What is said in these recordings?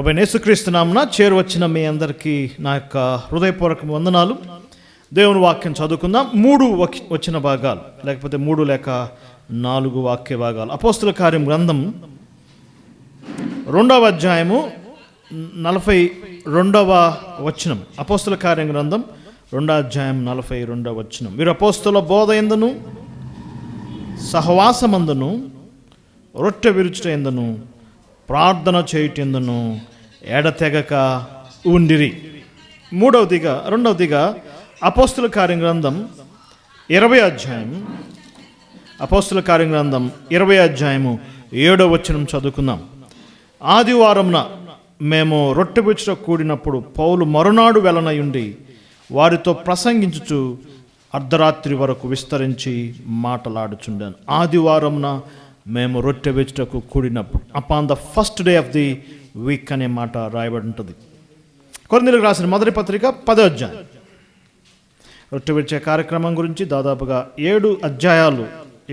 ప్రభువైన యేసుక్రీస్తు నామమున చేరువచ్చిన మీ అందరికీ నా యొక్క హృదయపూర్వక వందనాలు. దేవుని వాక్యం చదువుకుందాం. 3 వచ్చిన భాగాలు, లేకపోతే 3 లేక 4 వాక్య భాగాలు. అపోస్తుల కార్యం గ్రంథం 2వ అధ్యాయము 42వ వచనం. అపోస్తుల కార్యం గ్రంథం 2వ అధ్యాయం 42వ వచనం. వీరు అపోస్తుల బోధ యందును సహవాసమందును రొట్టె విరుచుట యందును ప్రార్థన చేయుటందును ఎడతెగక ఉండిరి. రెండవదిగా అపోస్తుల కార్యం గ్రంథం 20వ అధ్యాయం, అపోస్తుల కార్యం గ్రంథం 20వ అధ్యాయము 7వ వచనం చదువుకుందాం. ఆదివారమున మేము రొట్టె విరుచుట కూడినప్పుడు పౌలు మరునాడు వెలనయుండి వారితో ప్రసంగించుచు అర్ధరాత్రి వరకు విస్తరించి మాటలాడుచుండాను. ఆదివారమున మేము రొట్టె విరుచుటకు కూడినప్పుడు, upon the first day of the week అనే మాట రాయబడి ఉంటుంది. కొరింథీయులకు రాసిన మొదటి పత్రిక 10వ అధ్యాయం. రొట్టె విరిచే కార్యక్రమం గురించి దాదాపుగా 7 అధ్యాయాలు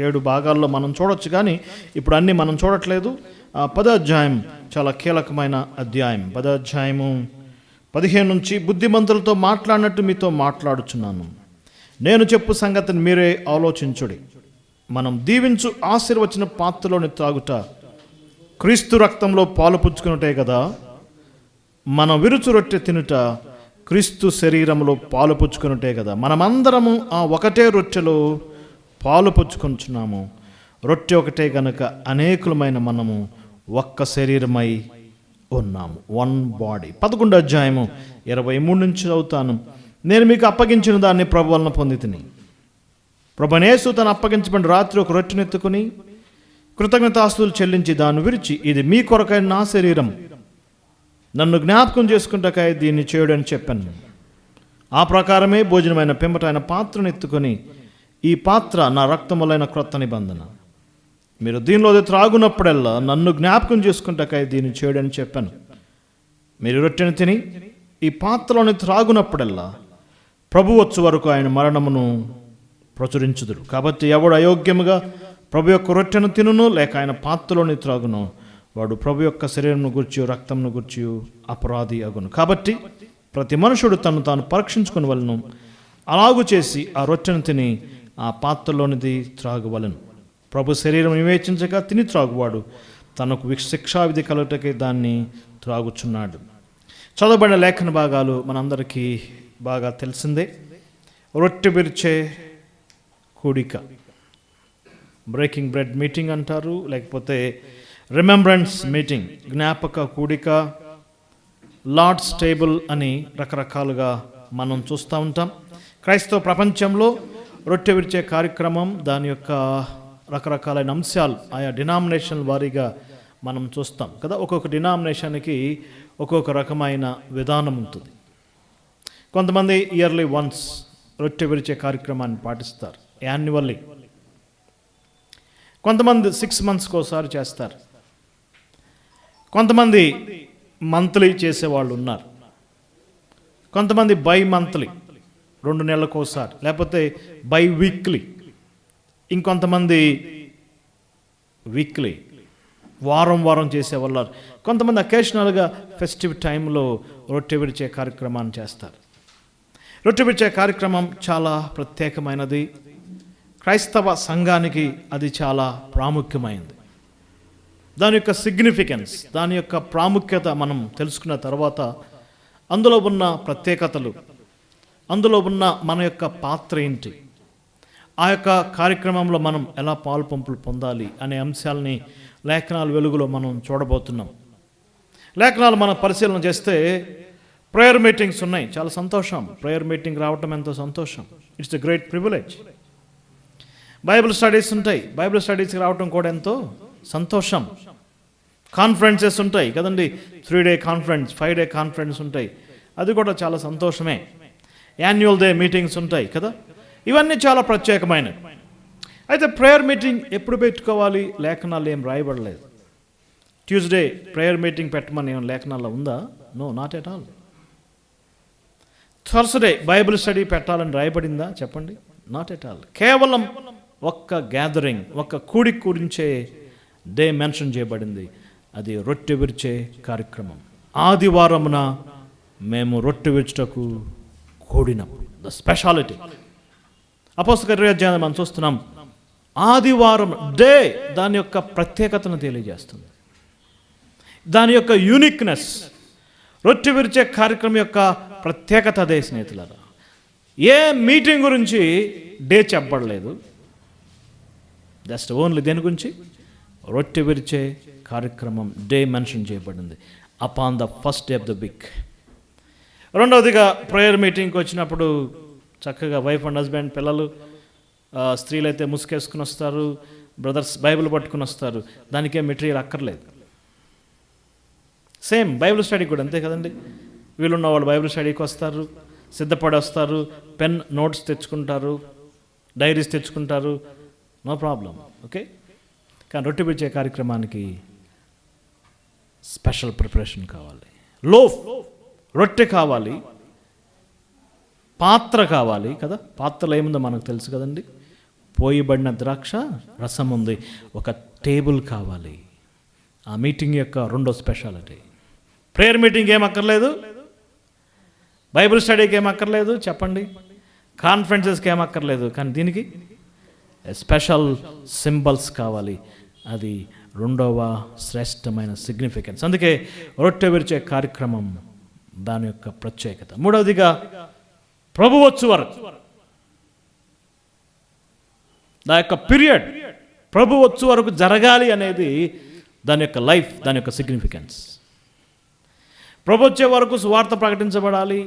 7 భాగాల్లో మనం చూడొచ్చు, కానీ ఇప్పుడు అన్నీ మనం చూడట్లేదు. 10వ అధ్యాయం చాలా కీలకమైన అధ్యాయం. 10వ అధ్యాయము 15 నుంచి బుద్ధిమంతులతో మాట్లాడినట్టు మీతో మాట్లాడుచున్నాను. నేను చెప్పు సంగతిని మీరే ఆలోచించుడి. మనం దీవించు ఆశీర్వచన పాత్రలోని త్రాగుట క్రీస్తు రక్తంలో పాలు పుచ్చుకున్నట్టే కదా. మనం విరుచు రొట్టె తినుట క్రీస్తు శరీరంలో పాలు పుచ్చుకున్నట్టే కదా. మనమందరము ఆ ఒకటే రొట్టెలో పాలు పుచ్చుకుంటున్నాము. రొట్టె ఒకటే గనుక అనేకులమైన మనము ఒక్క శరీరమై ఉన్నాము. One body. 11వ అధ్యాయము 23 నుంచి చదువుతాను. నేను మీకు అప్పగించిన దాన్ని ప్రభు వలన పొందితిని. ప్రభువైన యేసు తను అప్పగించబడిన రాత్రి ఒక రొట్టెను ఎత్తుకుని కృతజ్ఞతాస్తుతులు చెల్లించి దాన్ని విరిచి, ఇది మీ కొరకైన నా శరీరం, నన్ను జ్ఞాపకం చేసుకుంటకై దీన్ని చేయడని చెప్పాను. ఆ ప్రకారమే భోజనమైన పిమ్మట ఆయన పాత్రను ఎత్తుకొని, ఈ పాత్ర నా రక్తములైన క్రొత్త నిబంధన, మీరు దీనిలో త్రాగునప్పుడల్లా నన్ను జ్ఞాపకం చేసుకుంటకై దీన్ని చేయడని చెప్పాను. మీరు రొట్టెను తిని ఈ పాత్రలోని త్రాగునప్పుడల్లా ప్రభు వచ్చు వరకు ఆయన మరణమును ప్రచురించుదురు. కాబట్టి ఎవడు అయోగ్యముగా ప్రభు యొక్క రొట్టెను తినును లేక ఆయన పాత్రలోని త్రాగును, వాడు ప్రభు యొక్క శరీరంను గుర్చి రక్తంను గుర్చి అపరాధి అగును. కాబట్టి ప్రతి మనుషుడు తను తాను పరీక్షించుకుని వలను, అలాగు చేసి ఆ రొట్టెను తిని ఆ పాత్రలోనిది త్రాగువలను. ప్రభు శరీరం వివేచించగా తిని త్రాగువాడు తనకు శిక్షావిధి కలుగుటకై దాన్ని త్రాగుచున్నాడు. చదవబడిన లేఖన భాగాలు మనందరికీ బాగా తెలిసిందే. రొట్టె విరిచే కూడిక, బ్రేకింగ్ బ్రెడ్ మీటింగ్ అంటారు, లేకపోతే రిమెంబరెన్స్ మీటింగ్, జ్ఞాపక కూడిక, లార్డ్స్ టేబుల్ అని రకరకాలుగా మనం చూస్తూ ఉంటాం. క్రైస్తవ ప్రపంచంలో రొట్టె విరిచే కార్యక్రమం, దాని యొక్క రకరకాలైన అంశాలు ఆయా డినామినేషన్ వారీగా మనం చూస్తాం కదా. ఒక్కొక్క డినామినేషన్కి ఒక్కొక్క రకమైన విధానం ఉంటుంది. కొంతమంది ఇయర్లీ వన్స్ రొట్టె విరిచే కార్యక్రమాన్ని పాటిస్తారు, యాన్యువల్లీ. కొంతమంది 6 monthsకి ఒకసారి చేస్తారు. కొంతమంది మంత్లీ చేసేవాళ్ళు ఉన్నారు. కొంతమంది బై మంత్లీ, 2 నెలలకు ఒకసారి, లేకపోతే బై వీక్లీ. ఇంకొంతమంది వీక్లీ, వారం చేసేవాళ్ళు. కొంతమంది అకేషనల్గా ఫెస్టివ్ టైంలో రొట్టె విరిచే కార్యక్రమాన్ని చేస్తారు. రొట్టె విరిచే కార్యక్రమం చాలా ప్రత్యేకమైనది. క్రైస్తవ సంఘానికి అది చాలా ప్రాముఖ్యమైనది. దాని యొక్క సిగ్నిఫికెన్స్, దాని యొక్క ప్రాముఖ్యత మనం తెలుసుకున్న తర్వాత అందులో ఉన్న ప్రత్యేకతలు, అందులో ఉన్న మన యొక్క పాత్ర ఏంటి, ఆ యొక్క కార్యక్రమంలో మనం ఎలా పాలు పంపులు పొందాలి అనే అంశాలని లేఖనాల వెలుగులో మనం చూడబోతున్నాం. లేఖనాలు మనం పరిశీలన చేస్తే ప్రేయర్ మీటింగ్స్ ఉన్నాయి. చాలా సంతోషం. ప్రేయర్ మీటింగ్ రావటం ఎంతో సంతోషం. It's a great privilege. Bible studies ఉంటాయి. బైబిల్ స్టడీస్కి రావటం కూడా ఎంతో సంతోషం. కాన్ఫరెన్సెస్ ఉంటాయి కదండి. 3-day కాన్ఫరెన్స్, 5-day కాన్ఫరెన్స్ ఉంటాయి. అది కూడా చాలా సంతోషమే. యాన్యువల్ డే మీటింగ్స్ ఉంటాయి కదా. ఇవన్నీ చాలా ప్రత్యేకమైనవి. అయితే ప్రేయర్ మీటింగ్ ఎప్పుడు పెట్టుకోవాలి? లేఖనాలు ఏం రాయబడలేదు. ట్యూస్డే ప్రేయర్ మీటింగ్ పెట్టమని ఏమైనా లేఖనాల్లో ఉందా? No, not at all. Thursday Bible study పెట్టాలని రాయబడిందా? చెప్పండి. Not at all. కేవలం ఒక్క గ్యాదరింగ్, ఒక్క కూడిక గురించే డే మెన్షన్ చేయబడింది. అది రొట్టె విరిచే కార్యక్రమం. ఆదివారమున మేము రొట్టె విరుచుటకు కూడినప్పుడు. The speciality. అపోస్తలుల 20వ అధ్యాయం మనం చూస్తున్నాం. ఆదివారం డే దాని యొక్క ప్రత్యేకతను తెలియజేస్తుంది, దాని యొక్క యూనిక్నెస్. రొట్టె విరిచే కార్యక్రమం యొక్క ప్రత్యేకత అదే స్నేహితులారా. ఏ మీటింగ్ గురించి డే చెప్పబడలేదు, జస్ట్ ఓన్లీ దేని గురించి? రొట్టె విరిచే కార్యక్రమం డే మెన్షన్ చేయబడింది upon the first day of the week. రెండవదిగా ప్రేయర్ మీటింగ్కి వచ్చినప్పుడు చక్కగా వైఫ్ అండ్ హస్బెండ్, పిల్లలు, స్త్రీలైతే ముసుకేసుకుని వస్తారు, బ్రదర్స్ బైబిల్ పట్టుకుని వస్తారు. దానికే మెటీరియల్ అక్కర్లేదు. సేమ్ బైబిల్ స్టడీకి కూడా అంతే కదండి. వీళ్ళున్న వాళ్ళు బైబిల్ స్టడీకి వస్తారు, సిద్ధపడి వస్తారు, పెన్ నోట్స్ తెచ్చుకుంటారు, డైరీస్ తెచ్చుకుంటారు, నో ప్రాబ్లం, ఓకే. కానీ రొట్టె విరిచే కార్యక్రమానికి స్పెషల్ ప్రిపరేషన్ కావాలి. లోఫ్, రొట్టె కావాలి, పాత్ర కావాలి కదా. పాత్రలో ఏముందో మనకు తెలుసు కదండి. పోయబడిన ద్రాక్ష రసం ఉంది. ఒక టేబుల్ కావాలి. ఆ మీటింగ్ యొక్క రెండో స్పెషాలిటీ. ప్రేయర్ మీటింగ్ ఏం అక్కర్లేదు, బైబిల్ స్టడీకి ఏం అక్కర్లేదు, చెప్పండి, కాన్ఫరెన్సెస్కి ఏం అక్కర్లేదు. కానీ దీనికి స్పెషల్ సింబల్స్ కావాలి. అది రెండవ శ్రేష్టమైన సిగ్నిఫికెన్స్. అందుకే రొట్టె విరిచే కార్యక్రమం దాని యొక్క ప్రత్యేకత. మూడవదిగా ప్రభు వచ్చు వరకు, దాని యొక్క పీరియడ్ ప్రభు వచ్చు వరకు జరగాలి అనేది దాని యొక్క లైఫ్, దాని యొక్క సిగ్నిఫికెన్స్. ప్రభు వచ్చే వరకు సువార్త ప్రకటించబడాలి,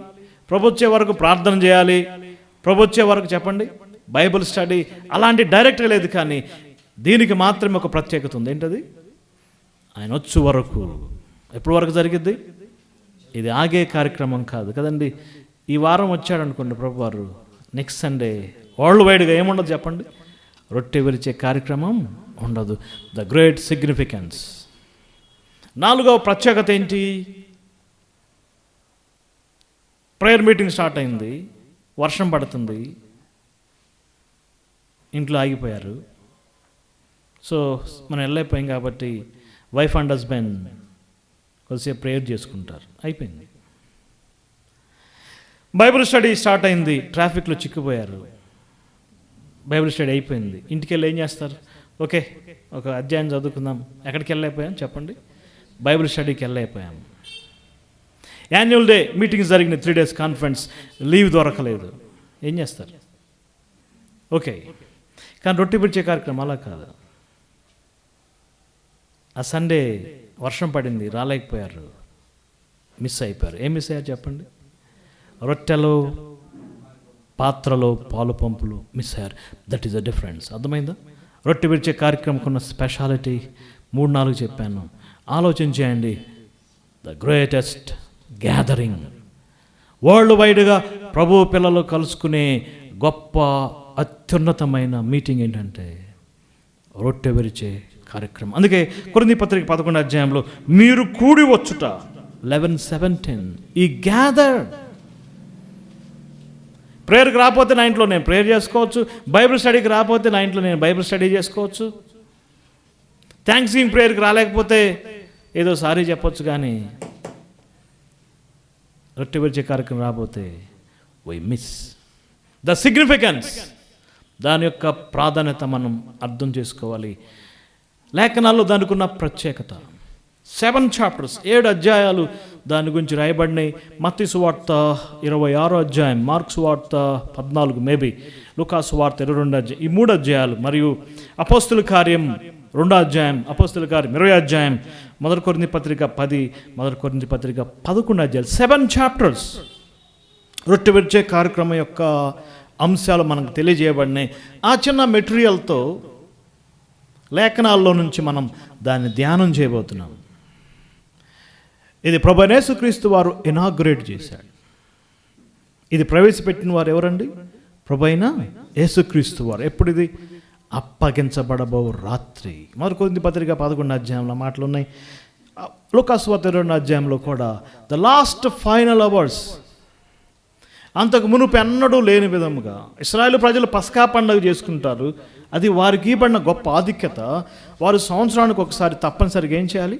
ప్రభు వచ్చే వరకు ప్రార్థన చేయాలి, ప్రభు వచ్చే వరకు చెప్పండి బైబిల్ స్టడీ, అలాంటి డైరెక్ట్గా లేదు. కానీ దీనికి మాత్రమే ఒక ప్రత్యేకత ఉంది. ఏంటది? ఆయన వచ్చు వరకు. ఎప్పటి వరకు జరిగిద్ది? ఇది ఆగే కార్యక్రమం కాదు కదండి. ఈ వారం వచ్చాడు అనుకోండి ప్రభు వారు, నెక్స్ట్ సండే వరల్డ్ వైడ్గా ఏముండదు చెప్పండి, రొట్టె విరిచే కార్యక్రమం ఉండదు. The great significance. నాలుగవ ప్రత్యేకత ఏంటి? ప్రేయర్ మీటింగ్ స్టార్ట్ అయింది, వర్షం పడుతుంది, ఇంట్లో ఆగిపోయారు. సో మనం వెళ్ళైపోయాం కాబట్టి వైఫ్ అండ్ హస్బెండ్ కొద్దిసేపు ప్రేయర్ చేసుకుంటారు, అయిపోయింది. బైబిల్ స్టడీ స్టార్ట్ అయింది, ట్రాఫిక్లో చిక్కిపోయారు, బైబిల్ స్టడీ అయిపోయింది. ఇంటికి వెళ్ళి ఏం చేస్తారు? ఓకే, ఒక అధ్యాయం చదువుకుందాం. ఎక్కడికి వెళ్ళైపోయాం చెప్పండి? బైబిల్ స్టడీకి వెళ్ళైపోయాం. యాన్యువల్ డే మీటింగ్స్ జరిగిన 3 days కాన్ఫరెన్స్, లీవ్ దొరకలేదు, ఏం చేస్తారు? ఓకే. కానీ రొట్టె విరిచే కార్యక్రమం అలా కాదు. ఆ సండే వర్షం పడింది, రాలేకపోయారు, మిస్ అయిపోయారు. ఏం మిస్ అయ్యారు చెప్పండి? రొట్టెలో, పాత్రలో, పాలు పంపులు మిస్ అయ్యారు. That is the difference. అర్థమైందా? రొట్టె విరిచే కార్యక్రమం ఉన్న స్పెషాలిటీ 3-4 చెప్పాను. ఆలోచన చేయండి. ద గ్రేటెస్ట్ గ్యాదరింగ్, వరల్డ్ వైడ్గా ప్రభు పిల్లలు కలుసుకునే గొప్ప అత్యున్నతమైన మీటింగ్ ఏంటంటే రొట్టె విరిచే కార్యక్రమం. అందుకే కొరింథీ పత్రిక 11వ అధ్యాయంలో మీరు కూడి వచ్చుట 11:17 ఈ గ్యాదర్. ప్రేయర్కి రాకపోతే నా ఇంట్లో నేను ప్రేయర్ చేసుకోవచ్చు, బైబిల్ స్టడీకి రాకపోతే నా ఇంట్లో నేను బైబిల్ స్టడీ చేసుకోవచ్చు, థ్యాంక్స్ గివింగ్ ప్రేయర్కి రాలేకపోతే ఏదో సారీ చెప్పొచ్చు. కానీ రొట్టె విరిచే కార్యక్రమం రాకపోతే వై మిస్ ద సిగ్నిఫికెన్స్. దాని యొక్క ప్రాధాన్యత మనం అర్థం చేసుకోవాలి. లేఖనాల్లో దానికి ఉన్న ప్రత్యేకత. 7 chapters 7 అధ్యాయాలు దాని గురించి రాయబడినాయి. మత్తయి సువార్త 26వ అధ్యాయం, మార్కు సువార్త 14, మేబీ లూకా సువార్త 22వ అధ్యాయం, ఈ 3 అధ్యాయాలు, మరియు అపోస్తలుల కార్యం 2వ అధ్యాయం, అపోస్తలుల కార్యం 20వ అధ్యాయం, మొదటి కొరింథీ పత్రిక 10, మొదటి కొరింథీ పత్రిక 11 అధ్యాయాలు. 7 chapters రొట్టె విరిచే కార్యక్రమం యొక్క అంశాలు మనకు తెలియజేయబడినాయి. ఆ చిన్న మెటీరియల్తో లేఖనాల్లో నుంచి మనం దాన్ని ధ్యానం చేయబోతున్నాం. ఇది ప్రభువైన యేసుక్రీస్తు వారు ఇనాగ్రేట్ చేశాడు. ఇది ప్రవేశపెట్టిన వారు ఎవరండి? ప్రభువైన యేసుక్రీస్తు వారు. ఎప్పుడు ఇది? అప్పగించబడబో రాత్రి. మొదటి కొరింథీ పత్రిక 11వ అధ్యాయంలో మాటలు ఉన్నాయి. లూకా సువార్త 22వ అధ్యాయంలో కూడా ద లాస్ట్ ఫైనల్ అవర్స్. అంతకు మునుపు ఎన్నడూ లేని విధముగా ఇశ్రాయేలు ప్రజలు పస్కా పండుగ చేసుకుంటారు. అది వారికి పడిన గొప్ప ఆధిక్యత. వారు సంవత్సరానికి ఒకసారి తప్పనిసరిగా ఏం చేయాలి?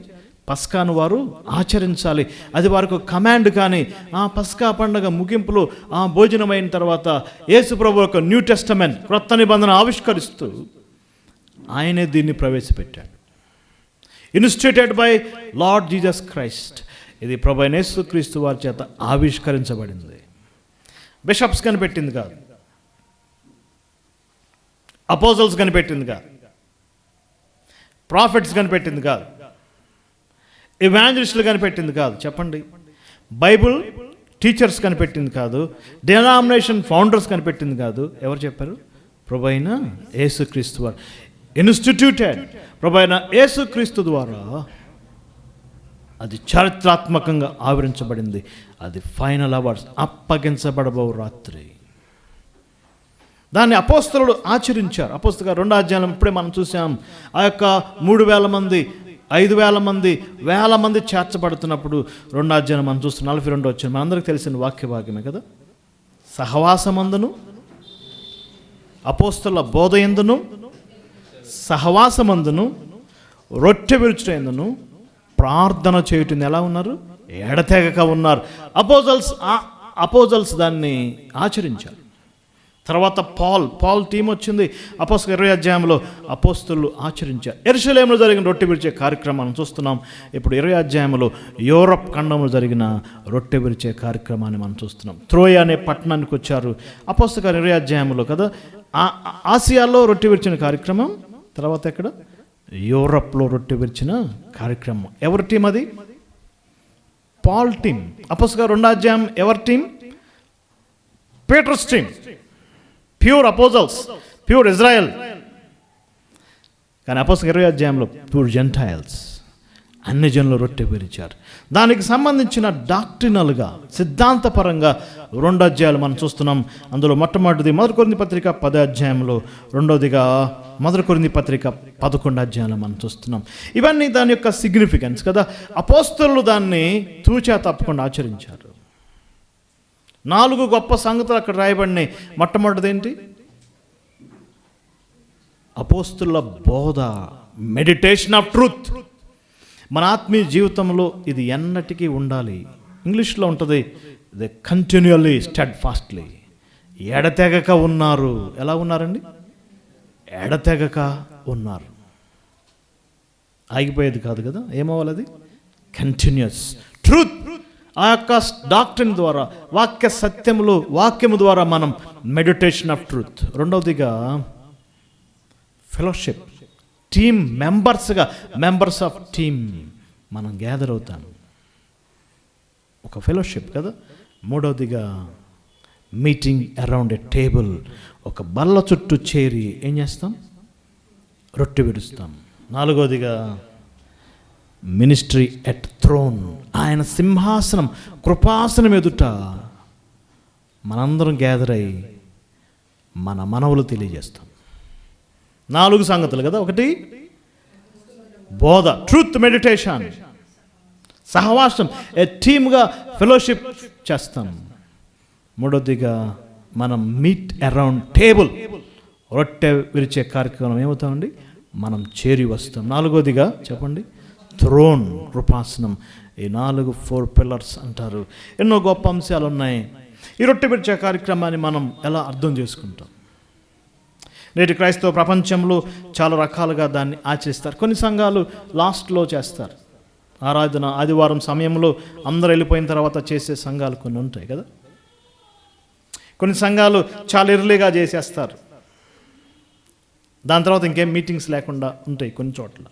పస్కాను వారు ఆచరించాలి. అది వారికి కమాండ్. కానీ ఆ పస్కా పండుగ ముగింపులో ఆ భోజనం అయిన తర్వాత యేసు ప్రభు ఒక న్యూ టెస్టమెంట్, క్రొత్త నిబంధన ఆవిష్కరిస్తూ ఆయనే దీన్ని ప్రవేశపెట్టాడు. Instituted by Lord Jesus Christ. ఇది ప్రభు అయిన యేసుక్రీస్తు వారి చేత ఆవిష్కరించబడింది. బిషప్స్ కనిపెట్టింది కాదు, అపోజల్స్ కనిపెట్టింది కాదు, ప్రాఫిట్స్ కనిపెట్టింది కాదు, ఎవాంజలిస్టులు కనిపెట్టింది కాదు. చెప్పండి. బైబుల్ టీచర్స్ కనిపెట్టింది కాదు, డినామినేషన్ ఫౌండర్స్ కనిపెట్టింది కాదు. ఎవరు చెప్పారు? ప్రభు అయిన యేసుక్రీస్తు వారు. ఇన్స్టిట్యూటెడ్ ప్రభు అయిన యేసుక్రీస్తు ద్వారా అది చారిత్రాత్మకంగా ఆవరించబడింది. అది ఫైనల్ అవర్స్, అప్పగించబడబో రాత్రి. దాన్ని అపోస్తలుడు ఆచరించారు. అపోస్తలుగా 2వ అధ్యాయం ఇప్పుడే మనం చూసాం. ఆ యొక్క 3,000 మంది, 5,000 మంది, 1,000 మంది చేర్చబడుతున్నప్పుడు 2వ అధ్యాయం మనం చూస్తున్నాం. 42 వచ్చింది. మనందరికీ తెలిసిన వాక్య భాగ్యమే కదా. సహవాసమందును, అపోస్తల బోధ యందును, సహవాసమందును, రొట్టె విరుచుటయందును, ప్రార్థన చేయుటం ఎలా ఉన్నారు? ఎడతెగక ఉన్నారు. అపోజల్స్ దాన్ని ఆచరించారు. తర్వాత పాల్ టీం వచ్చింది. అపోస్తలుల 20వ అధ్యాయంలో అపోస్తలులు ఆచరించారు. యెరూషలేములో జరిగిన రొట్టె విరిచే కార్యక్రమాన్ని చూస్తున్నాం. ఇప్పుడు 20వ అధ్యాయంలో యూరప్ ఖండంలో జరిగిన రొట్టె విరిచే కార్యక్రమాన్ని మనం చూస్తున్నాం. త్రోయ అనే పట్టణానికి వచ్చారు అపోస్తలుల 20వ అధ్యాయంలో కదా. ఆసియాలో రొట్టె విరిచిన కార్యక్రమం, తర్వాత ఎక్కడ? యూరప్లో రొట్టె విరిచిన కార్యక్రమం. ఎవరి టీం అది? Paul team. అపోస్తలుల 2వ అధ్యాయం ఎవరి team? Peter's team. Pure apostles, pure Israel. కానీ అపోస్తలుల 20వ అధ్యాయంలో ప్యూర్ జెంటైల్స్, అన్ని జనులు రొట్టె విరిచారు. దానికి సంబంధించిన డాక్ట్రినల్గా, సిద్ధాంతపరంగా 2 అధ్యాయాలు మనం చూస్తున్నాం. అందులో మొట్టమొదటిది 1 కొరింథీ పత్రిక 10వ అధ్యాయంలో, రెండవదిగా 1 కొరింథీ పత్రిక 11వ అధ్యాయంలో మనం చూస్తున్నాం. ఇవన్నీ దాని యొక్క సిగ్నిఫికెన్స్ కదా. అపోస్తలులు దాన్ని తూచా తప్పకుండా ఆచరించారు. 4 గొప్ప సంగతులు అక్కడ రాయబడినాయి. మొట్టమొదటిది ఏంటి? అపోస్తలుల బోధ, మెడిటేషన్ ఆఫ్ ట్రూత్. మన ఆత్మీయ జీవితంలో ఇది ఎన్నటికీ ఉండాలి. ఇంగ్లీష్లో ఉంటుంది, దే కంటిన్యూల్లీ స్టడ్ ఫాస్ట్లీ. ఎడతెగక ఉన్నారు. ఎలా ఉన్నారండి? ఎడతెగక ఉన్నారు. ఆగిపోయేది కాదు కదా. ఏమవ్వాలి అది? Continuous truth. ఆ యొక్క డాక్ట్రిన్ ద్వారా, వాక్య సత్యములు, వాక్యము ద్వారా మనం మెడిటేషన్ ఆఫ్ ట్రూత్. రెండవదిగా ఫెలోషిప్, టీమ్ మెంబర్స్గా, మెంబర్స్ ఆఫ్ టీమ్ మనం గ్యాదర్ అవుతాం. ఒక ఫెలోషిప్ కదా. మూడవదిగా మీటింగ్ అరౌండ్ ఎ టేబుల్, ఒక బల్ల చుట్టూ చేరి ఏం చేస్తాం? రొట్టె విరుస్తాం. నాలుగవదిగా మినిస్ట్రీ ఎట్ థ్రోన్, ఆయన సింహాసనం, కృపాసనం ఎదుట మనందరం గ్యాదర్ అయ్యి మన మనవులు తెలియజేస్తాం. 4 సంగతులు కదా. ఒకటి బోధ, ట్రూత్, మెడిటేషన్, సహవాసం, ఏ టీమ్గా ఫెలోషిప్ చేస్తాం. మూడవదిగా మనం మీట్ అరౌండ్ టేబుల్, రొట్టె విరిచే కార్యక్రమం ఏమవుతామండి? మనం చేరి వస్తాం. నాలుగవదిగా చెప్పండి, థ్రోన్, కృపాసనం. ఈ 4 పిల్లర్స్ అంటారు. ఎన్నో గొప్ప అంశాలు ఉన్నాయి. ఈ రొట్టె విరిచే కార్యక్రమాన్ని మనం ఎలా అర్థం చేసుకుంటాం? నేటి క్రైస్తవ ప్రపంచంలో చాలా రకాలుగా దాన్ని ఆచరిస్తారు. కొన్ని సంఘాలు లాస్ట్లో చేస్తారు. ఆరాధన ఆదివారం సమయంలో అందరూ వెళ్ళిపోయిన తర్వాత చేసే సంఘాలు కొన్ని ఉంటాయి కదా. కొన్ని సంఘాలు చాలా ఎర్లీగా చేసేస్తారు. దాని తర్వాత ఇంకేం మీటింగ్స్ లేకుండా ఉంటాయి కొన్ని చోట్ల.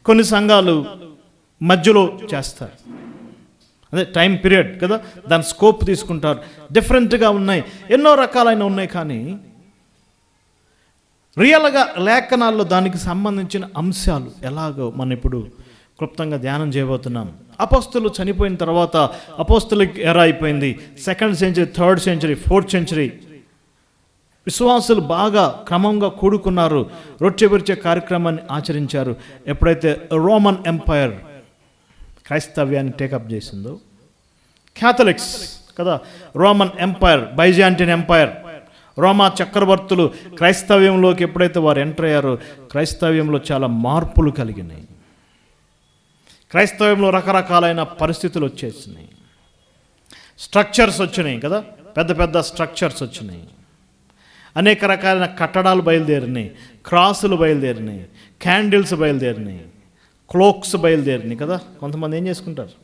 కొన్ని సంఘాలు మధ్యలో చేస్తారు, అదే టైం పీరియడ్ కదా, దాని స్కోప్ తీసుకుంటారు. డిఫరెంట్గా ఉన్నాయి, ఎన్నో రకాలైన ఉన్నాయి. కానీ రియల్గా లేఖనాల్లో దానికి సంబంధించిన అంశాలు ఎలాగో మనం ఇప్పుడు క్లుప్తంగా ధ్యానం చేయబోతున్నాం. అపోస్తలు చనిపోయిన తర్వాత అపోస్తలిక్ ఎరా అయిపోయింది. 2nd century, 3rd century, 4th century. విశ్వాసులు బాగా క్రమంగా కూడుకున్నారు, రొట్టె విరిచే కార్యక్రమాన్ని ఆచరించారు. ఎప్పుడైతే రోమన్ ఎంపైర్ క్రైస్తవ్యాన్ని టేకప్ చేసిందో, క్యాథలిక్స్ కదా, రోమన్ ఎంపైర్, బైజాంటిన్ ఎంపైర్, రోమా చక్రవర్తులు క్రైస్తవ్యంలోకి ఎప్పుడైతే వారు ఎంటర్ అయ్యారో క్రైస్తవ్యంలో చాలా మార్పులు కలిగినాయి. క్రైస్తవంలో రకరకాలైన పరిస్థితులు వచ్చేసినాయి, స్ట్రక్చర్స్ వచ్చినాయి కదా, పెద్ద పెద్ద స్ట్రక్చర్స్ వచ్చినాయి, అనేక రకాలైన కట్టడాలు బయలుదేరినాయి, క్రాసులు బయలుదేరినాయి, క్యాండిల్స్ బయలుదేరినాయి, క్లోక్స్ బయలుదేరినాయి కదా. కొంతమంది ఏం చేసుకుంటారు,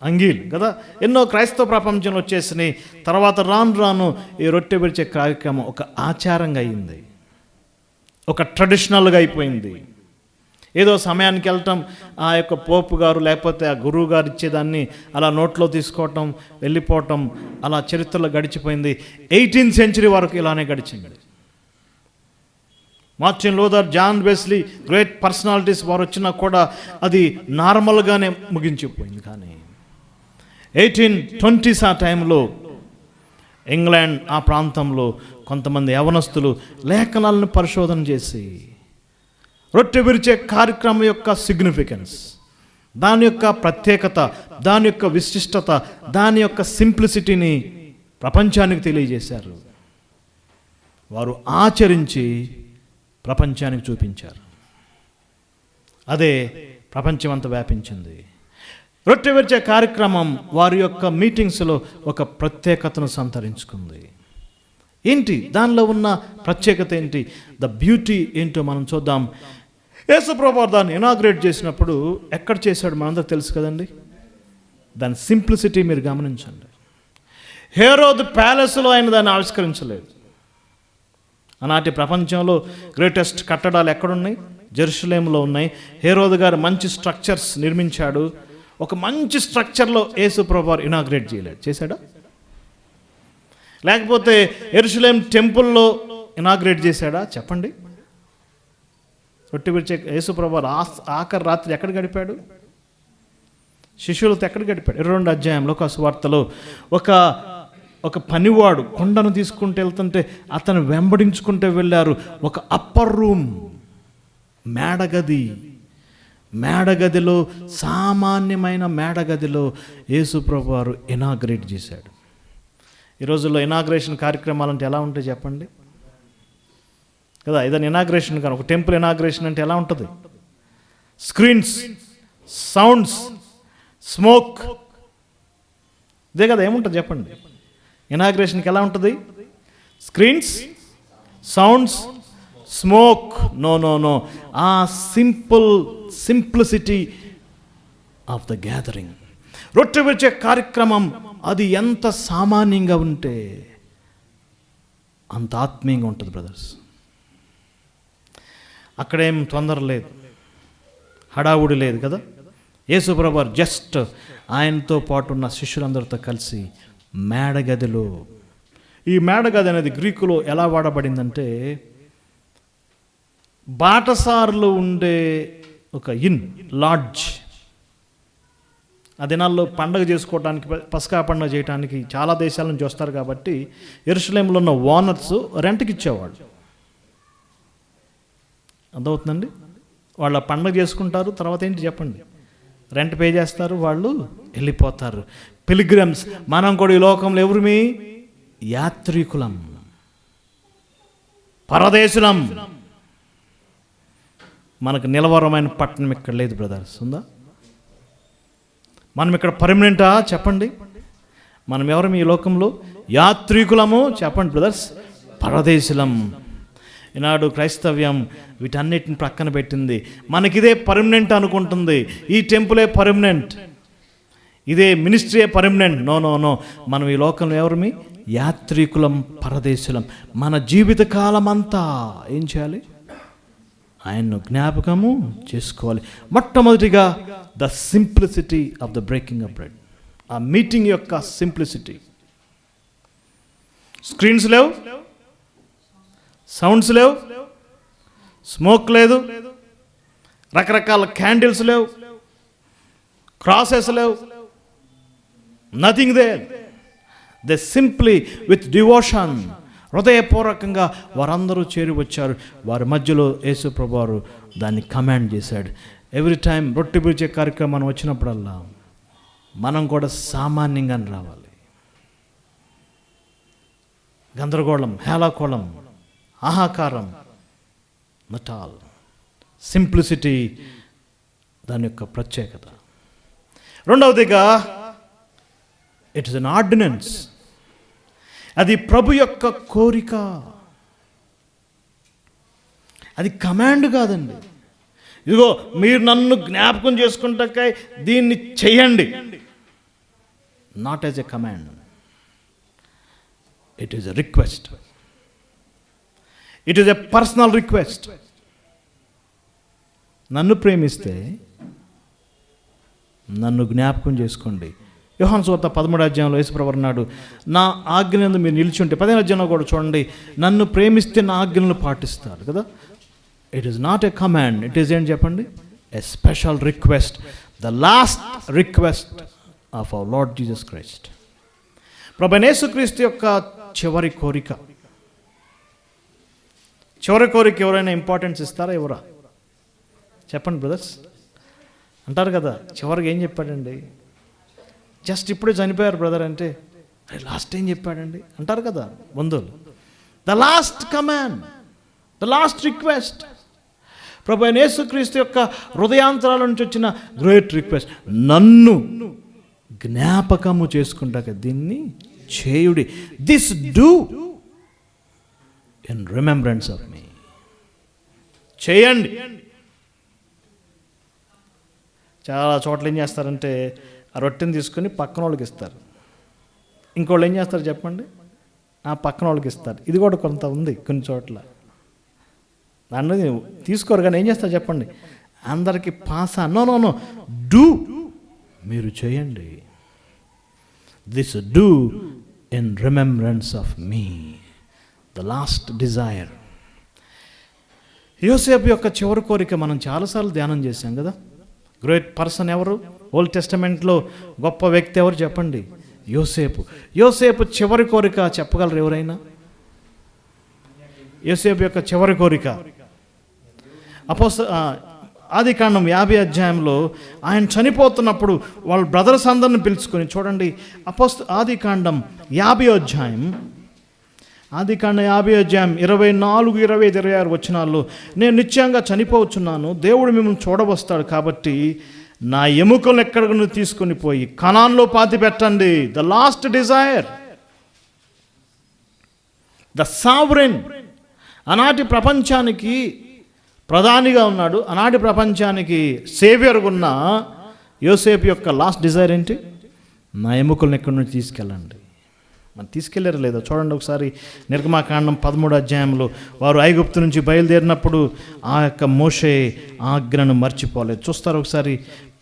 అంగీలు కదా. ఎన్నో క్రైస్తవ ప్రపంచంలో వచ్చేసినాయి. తర్వాత రాను రాను ఈ రొట్టె విరిచే కార్యక్రమం ఒక ఆచారంగా అయింది, ఒక ట్రెడిషనల్గా అయిపోయింది. ఏదో సమయానికి వెళ్ళటం, ఆ యొక్క పోపు గారు లేకపోతే ఆ గురువు గారు ఇచ్చేదాన్ని అలా నోట్లో తీసుకోవటం, వెళ్ళిపోవటం, అలా చరిత్రలో గడిచిపోయింది. 18th century వరకు ఇలానే గడిచింది. Martin Luther, John Wesley, great personalities వారు వచ్చినా కూడా అది నార్మల్గానే ముగించిపోయింది. కానీ 1820s ఆ టైంలో ఇంగ్లాండ్ ఆ ప్రాంతంలో కొంతమంది యవనస్తులు లేఖనాలను పరిశోధన చేసి రొట్టె విరిచే కార్యక్రమం యొక్క సిగ్నిఫికెన్స్, దాని యొక్క ప్రత్యేకత, దాని యొక్క విశిష్టత, దాని యొక్క సింప్లిసిటీని ప్రపంచానికి తెలియజేశారు. వారు ఆచరించి ప్రపంచానికి చూపించారు. అదే ప్రపంచమంతా వ్యాపించింది. రొట్టె విరిచే కార్యక్రమం వారి యొక్క మీటింగ్స్లో ఒక ప్రత్యేకతను సంతరించుకుంది. ఏంటి దానిలో ఉన్న ప్రత్యేకత ఏంటి, ద బ్యూటీ ఏంటో మనం చూద్దాం. యేసుప్రభువు దాన్ని ఇనాగ్రేట్ చేసినప్పుడు ఎక్కడ చేశాడు మనందరూ తెలుసు కదండి. దాని సింప్లిసిటీ మీరు గమనించండి. హేరోదు ప్యాలెస్లో ఆయన దాన్ని ఆవిష్కరించలేదు. ఆనాటి ప్రపంచంలో గ్రేటెస్ట్ కట్టడాలు ఎక్కడున్నాయి, జెరూసలేంలో ఉన్నాయి. హేరోదు గారు మంచి స్ట్రక్చర్స్ నిర్మించాడు. ఒక మంచి స్ట్రక్చర్లో యేసుప్రభువు ఇనాగ్రేట్ చేయలేదు, చేశాడా? లేకపోతే యెరూషలేం టెంపుల్లో ఇనాగ్రేట్ చేశాడా? చెప్పండి. రొట్టె విరిచే యేసుప్రభువు ఆఖరి రాత్రి ఎక్కడ గడిపాడు? శిష్యులతో ఎక్కడ గడిపాడు? 22వ అధ్యాయంలో ఒక సువార్తలో ఒక పనివాడు కొండను తీసుకుంటూ వెళ్తుంటే అతను వెంబడించుకుంటూ వెళ్ళారు. ఒక అప్పర్ రూమ్, మేడగదిలో సామాన్యమైన మేడగదిలో యేసుప్రభువు వారు ఇనాగ్రేట్ చేశాడు. ఈ రోజుల్లో ఇనాగ్రేషన్ కార్యక్రమాలు అంటే ఎలా ఉంటాయి చెప్పండి కదా. ఏదైనా ఇనాగ్రేషన్ కానీ, ఒక టెంపుల్ ఇనాగ్రేషన్ అంటే ఎలా ఉంటుంది? స్క్రీన్స్, సౌండ్స్, స్మోక్, ఇదే కదా. ఏముంటుంది చెప్పండి ఇనాగ్రేషన్కి? ఎలా ఉంటుంది? Screens, sounds, smoke. నో. ఆ సింప్లిసిటీ ఆఫ్ ద గ్యాదరింగ్, రొట్టె విరిచే కార్యక్రమం అది ఎంత సామాన్యంగా ఉంటే అంత ఆత్మీయంగా ఉంటుంది బ్రదర్స్. అక్కడేం తొందర లేదు, హడావుడి లేదు కదా. యేసుప్రభువు జస్ట్ ఆయనతో పాటు ఉన్న శిష్యులందరితో కలిసి మేడగదిలో, ఈ మేడగది అనేది గ్రీకులో ఎలా వాడబడిందంటే బాటసారులు ఉండే ఒక లాడ్జ్. ఆ దినాల్లో పండగ చేసుకోవడానికి, పస్కా పండుగ చేయడానికి చాలా దేశాల నుంచి వస్తారు కాబట్టి యెరూషలేంలో ఉన్న ఓనర్స్ రెంట్కి ఇచ్చేవాళ్ళు. అర్థమవుతుందండి? వాళ్ళ పండుగ చేసుకుంటారు, తర్వాత ఏంటి చెప్పండి, రెంట్ పే చేస్తారు, వాళ్ళు వెళ్ళిపోతారు. పిలిగ్రిమ్స్. మనం కూడా ఈ లోకంలో ఎవరిమి? యాత్రికులం, పరదేశులం. మనకు నిలవరమైన పట్టణం ఇక్కడ లేదు బ్రదర్స్, ఉందా? మనం ఇక్కడ పర్మనెంటా చెప్పండి? మనం ఎవరు ఈ లోకంలో? యాత్రికులము చెప్పండి బ్రదర్స్, పరదేశులం. ఈనాడు క్రైస్తవ్యం వీటన్నిటిని ప్రక్కన పెట్టింది. మనకిదే పర్మనెంట్ అనుకుంటుంది. ఈ టెంపులే పర్మనెంట్, ఇదే మినిస్ట్రీయే పర్మనెంట్. నో. మనం ఈ లోకంలో ఎవరిమి? యాత్రికులం, పరదేశులం. మన జీవితకాలం అంతా ఏం చేయాలి? ఆయన్ను జ్ఞాపకము చేసుకోవాలి. మొట్టమొదటిగా the simplicity of the breaking of bread, ఆ మీటింగ్ యొక్క సింప్లిసిటీ. స్క్రీన్స్ లేవు, సౌండ్స్ లేవు, స్మోక్ లేదు, రకరకాల క్యాండిల్స్ లేవు, క్రాసెస్ లేవు, nothing there. They simply with devotion, హృదయపూర్వకంగా వారందరూ చేరి వచ్చారు. వారి మధ్యలో యేసుప్రభువు వారు దాన్ని కమాండ్ చేశాడు. ఎవ్రీ టైం రొట్టె విరిచే కార్యక్రమం వచ్చినప్పుడల్లా మనం కూడా సామాన్యంగానే రావాలి. గందరగోళం, హేళాకోళం, ఆహాకారం, నటాల్. సింప్లిసిటీ దాని యొక్క ప్రత్యేకత. రెండవదిగా ఇట్ ఇస్ అన్ ఆర్డినెన్స్. అది ప్రభు యొక్క కోరిక, అది కమాండ్ కాదండి. ఇదిగో మీరు నన్ను జ్ఞాపకం చేసుకుంటాకై దీన్ని చెయ్యండి. Not as a command, it is a request. It is a personal request. నన్ను ప్రేమిస్తే నన్ను జ్ఞాపకం చేసుకోండి. యోహాను సువార్త 13వ అధ్యాయంలో యేసుప్రభువు అన్నాడు, నా ఆజ్ఞలందు మీరు నిలిచి ఉంటే. 15వ అధ్యాయంలో కూడా చూడండి, నన్ను ప్రేమిస్తే నా ఆజ్ఞలను పాటిస్తారు కదా. It is not a command, it is ఏంటి చెప్పండి, a special request, the last request of our Lord Jesus Christ. ప్రభువైన యేసుక్రీస్తు యొక్క చివరి కోరిక. చివరి కోరిక ఎవరైనా ఇంపార్టెన్స్ ఇస్తారా? ఎవరా చెప్పండి బ్రదర్స్. అంటారు కదా, చివరికి ఏం చెప్పాడండి, జస్ట్ ఇప్పుడే చనిపోయారు బ్రదర్ అంటే లాస్ట్ ఏం చెప్పాడండి అంటారు కదా బంధువులు. The last command, the last request. ప్రభువైన యేసుక్రీస్తు యొక్క హృదయాంతరాల నుంచి వచ్చిన గ్రేట్ రిక్వెస్ట్, నన్ను జ్ఞాపకము చేసుకుంటాక దీన్ని చేయుడి. This do in remembrance of me. చేయండి. చాలా చోట్ల ఏం చేస్తారంటే ఆ రొట్టెని తీసుకొని పక్కన వాళ్ళకి ఇస్తారు. ఇంకోళ్ళు ఏం చేస్తారు చెప్పండి, ఆ పక్కన వాళ్ళకి ఇస్తారు. ఇది కూడా కొంత ఉంది కొన్ని చోట్ల. దాన్ని తీసుకోరు కానీ ఏం చేస్తారు చెప్పండి, అందరికీ పాసా. నో నో నో, డూ, మీరు చేయండి. This do in remembrance of me, the last desire. యోసేపు యొక్క చివరి కోరిక మనం చాలాసార్లు ధ్యానం చేశాం కదా. గ్రేట్ పర్సన్ ఎవరు? ఓల్డ్ టెస్టమెంట్లో గొప్ప వ్యక్తి ఎవరు చెప్పండి? యోసేపు. యోసేపు చివరి కోరిక చెప్పగలరు ఎవరైనా? యోసేపు యొక్క చివరి కోరిక ఆదికాండం 50 అధ్యాయంలో ఆయన చనిపోతున్నప్పుడు వాళ్ళ బ్రదర్స్ అందరిని పిలుచుకొని, చూడండి ఆదికాండం 50 అధ్యాయం, ఆదికాండం 50 అధ్యాయం 24, 25, 26 వచనాల్లో, నేను నిశ్చయంగా చనిపోవచ్చున్నాను, దేవుడు మిమ్మల్ని చూడవస్తాడు, కాబట్టి నా ఎముకలను ఎక్కడికి తీసుకొని పోయి కనాన్లో పాతి పెట్టండి. The last desire, the sovereign. ఆనాటి ప్రపంచానికి ప్రధానిగా ఉన్నాడు, ఆనాటి ప్రపంచానికి సేవియర్గా ఉన్న యోసేపు యొక్క లాస్ట్ డిజైర్ ఏంటి? నా ఎముకలను ఎక్కడి నుంచి తీసుకెళ్ళండి. మరి తీసుకెళ్ళారు లేదా చూడండి ఒకసారి. నిర్గమాకాండం 13వ అధ్యాయంలో వారు ఐగుప్తు నుంచి బయలుదేరినప్పుడు ఆ యొక్క మోషే ఆజ్ఞను మర్చిపోలేదు. చూస్తారు ఒకసారి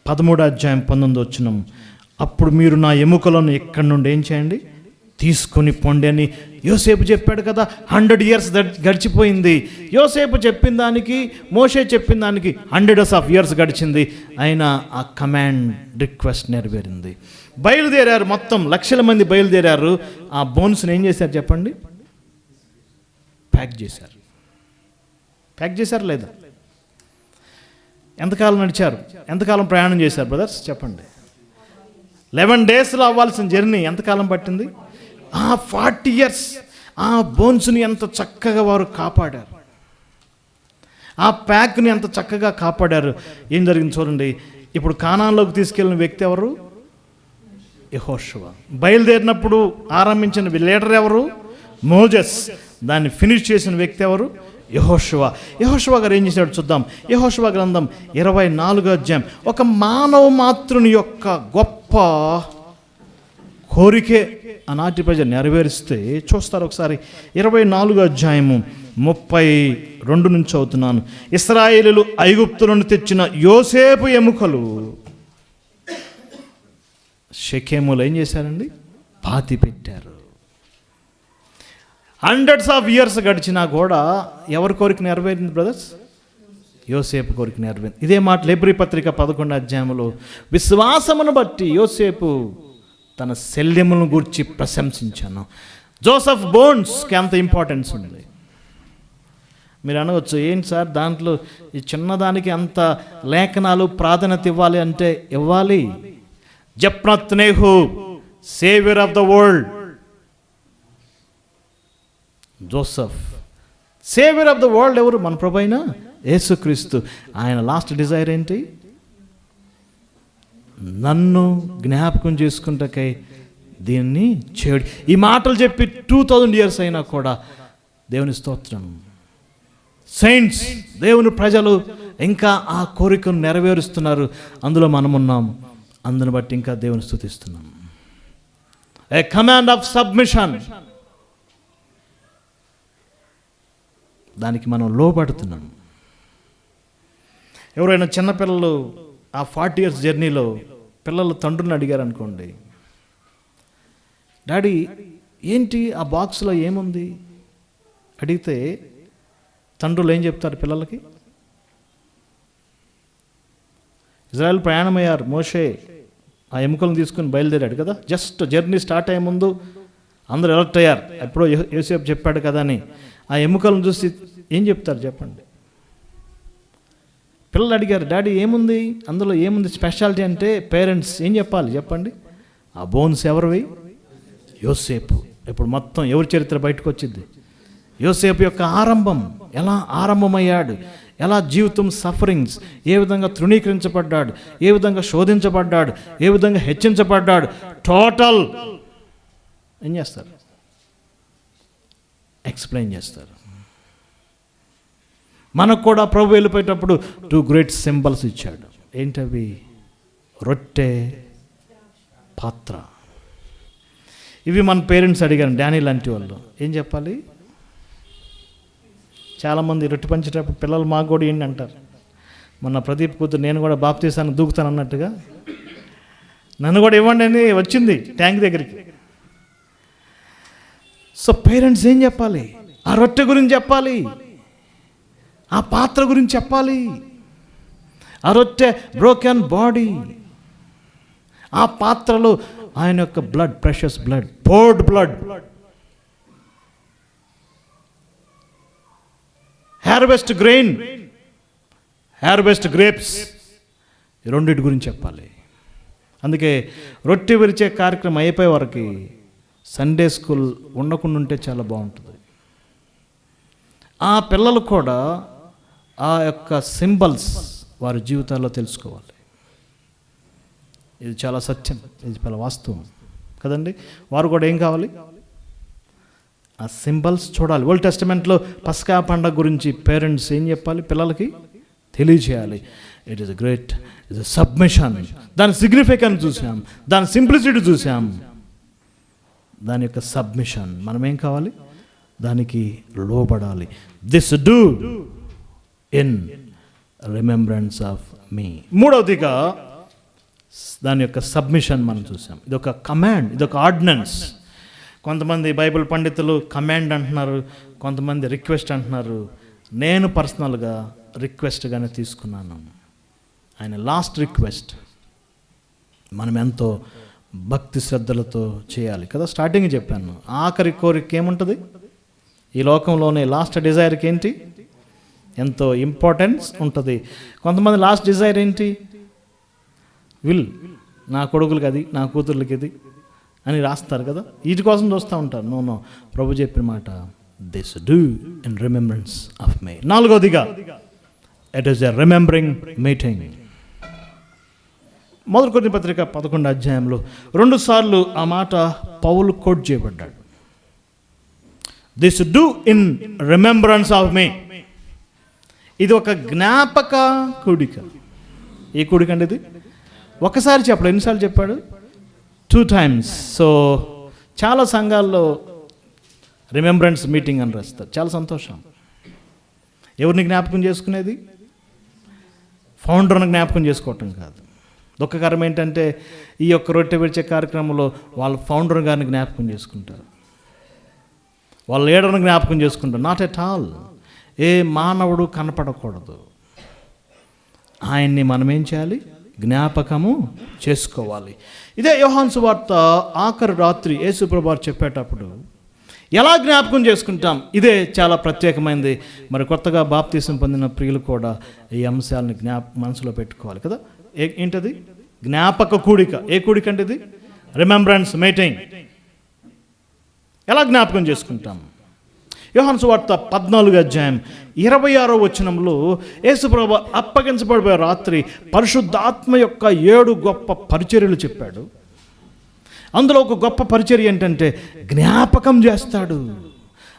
13వ అధ్యాయం 19వ వచనం. అప్పుడు మీరు నా ఎముకలను ఎక్కడి నుండి ఏం చేయండి, తీసుకొని పొండి అని యోసేపు చెప్పాడు కదా. 100 years గడిచిపోయింది. యోసేపు చెప్పిన దానికి, మోషే చెప్పిన దానికి 100 years గడిచింది. అయినా ఆ కమాండ్ రిక్వెస్ట్ నెరవేరింది. బయలుదేరారు, మొత్తం లక్షల మంది బయలుదేరారు. ఆ బోన్స్ని ఏం చేశారు చెప్పండి? ప్యాక్ చేశారు. ప్యాక్ చేశారు లేదా? ఎంతకాలం నడిచారు? ఎంతకాలం ప్రయాణం చేశారు బ్రదర్స్ చెప్పండి? 11 daysలో అవ్వాల్సిన జర్నీ ఎంతకాలం పట్టింది? 40 years. ఆ బోన్స్ని ఎంత చక్కగా వారు కాపాడారు, ఆ ప్యాక్ని ఎంత చక్కగా కాపాడారు. ఏం జరిగింది చూడండి. ఇప్పుడు కానాన్లోకి తీసుకెళ్ళిన వ్యక్తి ఎవరు? యెహోషువ. బయలుదేరినప్పుడు ఆరంభించిన లీడర్ ఎవరు? మోజెస్. దాన్ని ఫినిష్ చేసిన వ్యక్తి ఎవరు? యెహోషువ. యెహోషువ గారు ఏం చేశాడు చూద్దాం. యెహోషువ గ్రంథం 24వ అధ్యాయం. ఒక మానవ మాతృని యొక్క గొప్ప కోరికే ఆనాటి ప్రజలు నెరవేరిస్తే చూస్తారు ఒకసారి. 24వ అధ్యాయము 32 నుంచి అవుతున్నాను. ఇశ్రాయేలీయులు ఐగుప్తు నుండి తెచ్చిన యోసేపు ఎముకలు షెకెములో ఏం చేశారండి? పాతి పెట్టారు. 100 years గడిచినా కూడా ఎవరి కోరిక నెరవేరింది బ్రదర్స్? యోసేపు కోరిక నెరవేరింది. ఇదే మాట హెబ్రీ పత్రిక 11వ అధ్యాయంలో, విశ్వాసమును బట్టి యోసేపు తన శల్యములను గూర్చి ప్రశంసించాను. జోసెఫ్ బోన్స్కి అంత ఇంపార్టెన్స్ ఉంది. మీరు అనవచ్చు, ఏంటి సార్ దాంట్లో ఈ చిన్నదానికి అంత లేఖనాలు ప్రాధాన్యత ఇవ్వాలి అంటే ఇవ్వాలి. జప్నత్నేహు, saviour of the world. Joseph saviour of the world ఎవరు? మన ప్రభువైన యేసుక్రీస్తు. ఆయన లాస్ట్ డిజైర్ ఏంటి? నన్ను జ్ఞాపకం చేసుకుంటకై దీన్ని చేయడు. ఈ మాటలు చెప్పి 2000 years అయినా కూడా దేవుని స్తోత్రం, సెయింట్స్, దేవుని ప్రజలు ఇంకా ఆ కోరికను నెరవేరుస్తున్నారు. అందులో మనం ఉన్నాం. అందుని బట్టి ఇంకా దేవుని స్తుతిస్తున్నాం. ఏ కమాండ్ ఆఫ్ సబ్మిషన్, దానికి మనం లోబడుతున్నాం. ఎవరైనా చిన్నపిల్లలు ఆ 40 years జర్నీలో పిల్లలు తండ్రుని అడిగారు అనుకోండి, డాడీ ఏంటి ఆ బాక్స్లో ఏముంది అడిగితే తండ్రులు ఏం చెప్తారు పిల్లలకి? ఇజ్రాయెల్ ప్రయాణమయ్యారు, మోషే ఆ ఎముకలను తీసుకుని బయలుదేరాడు కదా. జస్ట్ జర్నీ స్టార్ట్ అయ్యే ముందు అందరూ ఎలర్ట్ అయ్యారు, ఎప్పుడో యోసేపు చెప్పాడు కదా అని. ఆ ఎముకలను చూసి ఏం చెప్తారు చెప్పండి? పిల్లలు అడిగారు, డాడీ ఏముంది అందులో, ఏముంది స్పెషాలిటీ అంటే పేరెంట్స్ ఏం చెప్పాలి చెప్పండి? ఆ బోన్స్ ఎవరివి? యోసేపు. ఇప్పుడు మొత్తం ఎవరి చరిత్ర బయటకు వచ్చింది? యోసేపు యొక్క ఆరంభం, ఎలా ఆరంభమయ్యాడు, ఎలా జీవితం సఫరింగ్స్, ఏ విధంగా తృణీకరించబడ్డాడు, ఏ విధంగా శోధించబడ్డాడు, ఏ విధంగా హెచ్చించబడ్డాడు. టోటల్ ఏం చేస్తారు? ఎక్స్ప్లెయిన్ చేస్తారు. మనకు కూడా ప్రభు వెళ్ళిపోయేటప్పుడు 2 great symbols ఇచ్చాడు. ఏంటవి? రొట్టె, పాత్ర. ఇవి మన పేరెంట్స్ అడిగారు, డానీ లాంటి వాళ్ళు ఏం చెప్పాలి? చాలామంది రొట్టె పంచేటప్పుడు పిల్లలు మాకు కూడా ఏంటి అంటారు. మొన్న ప్రదీప్ కూతురు నేను కూడా బాప్తీసానికి దూకుతాను అన్నట్టుగా నన్ను కూడా ఇవ్వండి అని వచ్చింది ట్యాంక్ దగ్గరికి. సో పేరెంట్స్ ఏం చెప్పాలి? ఆ రొట్టె గురించి చెప్పాలి, ఆ పాత్ర గురించి చెప్పాలి. ఆ రొట్టె బ్రోకెన్ బాడీ, ఆ పాత్రలో ఆయన యొక్క blood, precious blood, poured blood, harvest grain, harvest grapes, ఈ రెండింటి గురించి చెప్పాలి. అందుకే రొట్టె విరిచే కార్యక్రమం అయిపోయే వరకు సండే స్కూల్ ఉండకుండా ఉంటే చాలా బాగుంటుంది. ఆ పిల్లలు కూడా ఆ యొక్క సింబల్స్ వారి జీవితాల్లో తెలుసుకోవాలి. ఇది చాలా సత్యం, ఇది చాలా వాస్తవం కదండి. వారు కూడా ఏం కావాలి? ఆ సింబల్స్ చూడాలి. ఓల్డ్ టెస్టమెంట్లో పస్కా పండగ గురించి పేరెంట్స్ ఏం చెప్పాలి? పిల్లలకి తెలియజేయాలి. It is great, it is submission. దాని సిగ్నిఫికెన్స్ చూసాం, దాని సింప్లిసిటీ చూసాం, దాని యొక్క సబ్మిషన్. మనం ఏం కావాలి? దానికి లోబడాలి. This do in remembrance of me. మూడవదిగా దాని యొక్క సబ్మిషన్ మనం చూసాం. ఇదొక కమాండ్, ఇదొక ఆర్డినెన్స్. కొంతమంది బైబిల్ పండితులు కమాండ్ అంటున్నారు, కొంతమంది రిక్వెస్ట్ అంటున్నారు. నేను పర్సనల్గా రిక్వెస్ట్గానే తీసుకున్నాను. ఆయన లాస్ట్ రిక్వెస్ట్ మనం ఎంతో భక్తి శ్రద్ధలతో చేయాలి కదా. స్టార్టింగ్ చెప్పాను, ఆఖరి కోరిక ఏముంటుంది ఈ లోకంలోనే? లాస్ట్ డిజైర్కి ఏంటి? ఎంతో ఇంపార్టెన్స్ ఉంటుంది. కొంతమంది లాస్ట్ డిజైర్ ఏంటి? విల్, నా కొడుకులకి అది, నా కూతుర్లకి ఇది అని రాస్తారు కదా. వీటి కోసం చూస్తూ ఉంటారు. నో, ప్రభు చెప్పిన మాట this do in remembrance of me. నాలుగోదిగా it is a remembering meeting. మొదటి కొరింథీ పత్రిక 11వ అధ్యాయంలో 2 సార్లు ఆ మాట పౌలు కోట్ చేయబడ్డాడు. This do in remembrance of me. ఇది ఒక జ్ఞాపక కూడిక. ఏ కూడిక అండి ఇది? ఒకసారి చెప్పాడు. ఎన్నిసార్లు చెప్పాడు? 2 times. సో చాలా సంఘాల్లో రిమెంబరెన్స్ మీటింగ్ అని రాస్తారు. చాలా సంతోషం. ఎవరిని జ్ఞాపకం చేసుకునేది? ఫౌండర్ని జ్ఞాపకం చేసుకోవటం కాదు. దుఃఖకరం ఏంటంటే ఈ యొక్క రొట్టె విరిచే కార్యక్రమంలో వాళ్ళ ఫౌండర్ గారిని జ్ఞాపకం చేసుకుంటారు, వాళ్ళ లీడర్ని జ్ఞాపకం చేసుకుంటారు. Not at all. ఏ మానవుడు కనపడకూడదు. ఆయన్ని మనం ఏం చేయాలి? జ్ఞాపకము చేసుకోవాలి. ఇదే యోహాను సువార్త ఆఖరి రాత్రి యేసు ప్రభువు చెప్పేటప్పుడు ఎలా జ్ఞాపకం చేసుకుంటాం? ఇదే చాలా ప్రత్యేకమైనది. మరి కొత్తగా బాప్తీసం పొందిన ప్రియులు కూడా ఈ అంశాలను మనసులో పెట్టుకోవాలి కదా. ఏంటది? జ్ఞాపక కూడిక. ఏ కూడిక అంటే ఇది? Remembrance meeting. ఎలా జ్ఞాపకం చేసుకుంటాం? యోహాను సువార్త 14 వచనంలో యేసుప్రభు అప్పగించబడిపోయే రాత్రి పరిశుద్ధాత్మ యొక్క 7 గొప్ప పరిచర్యలు చెప్పాడు. అందులో ఒక గొప్ప పరిచర్య ఏంటంటే జ్ఞాపకం చేస్తాడు.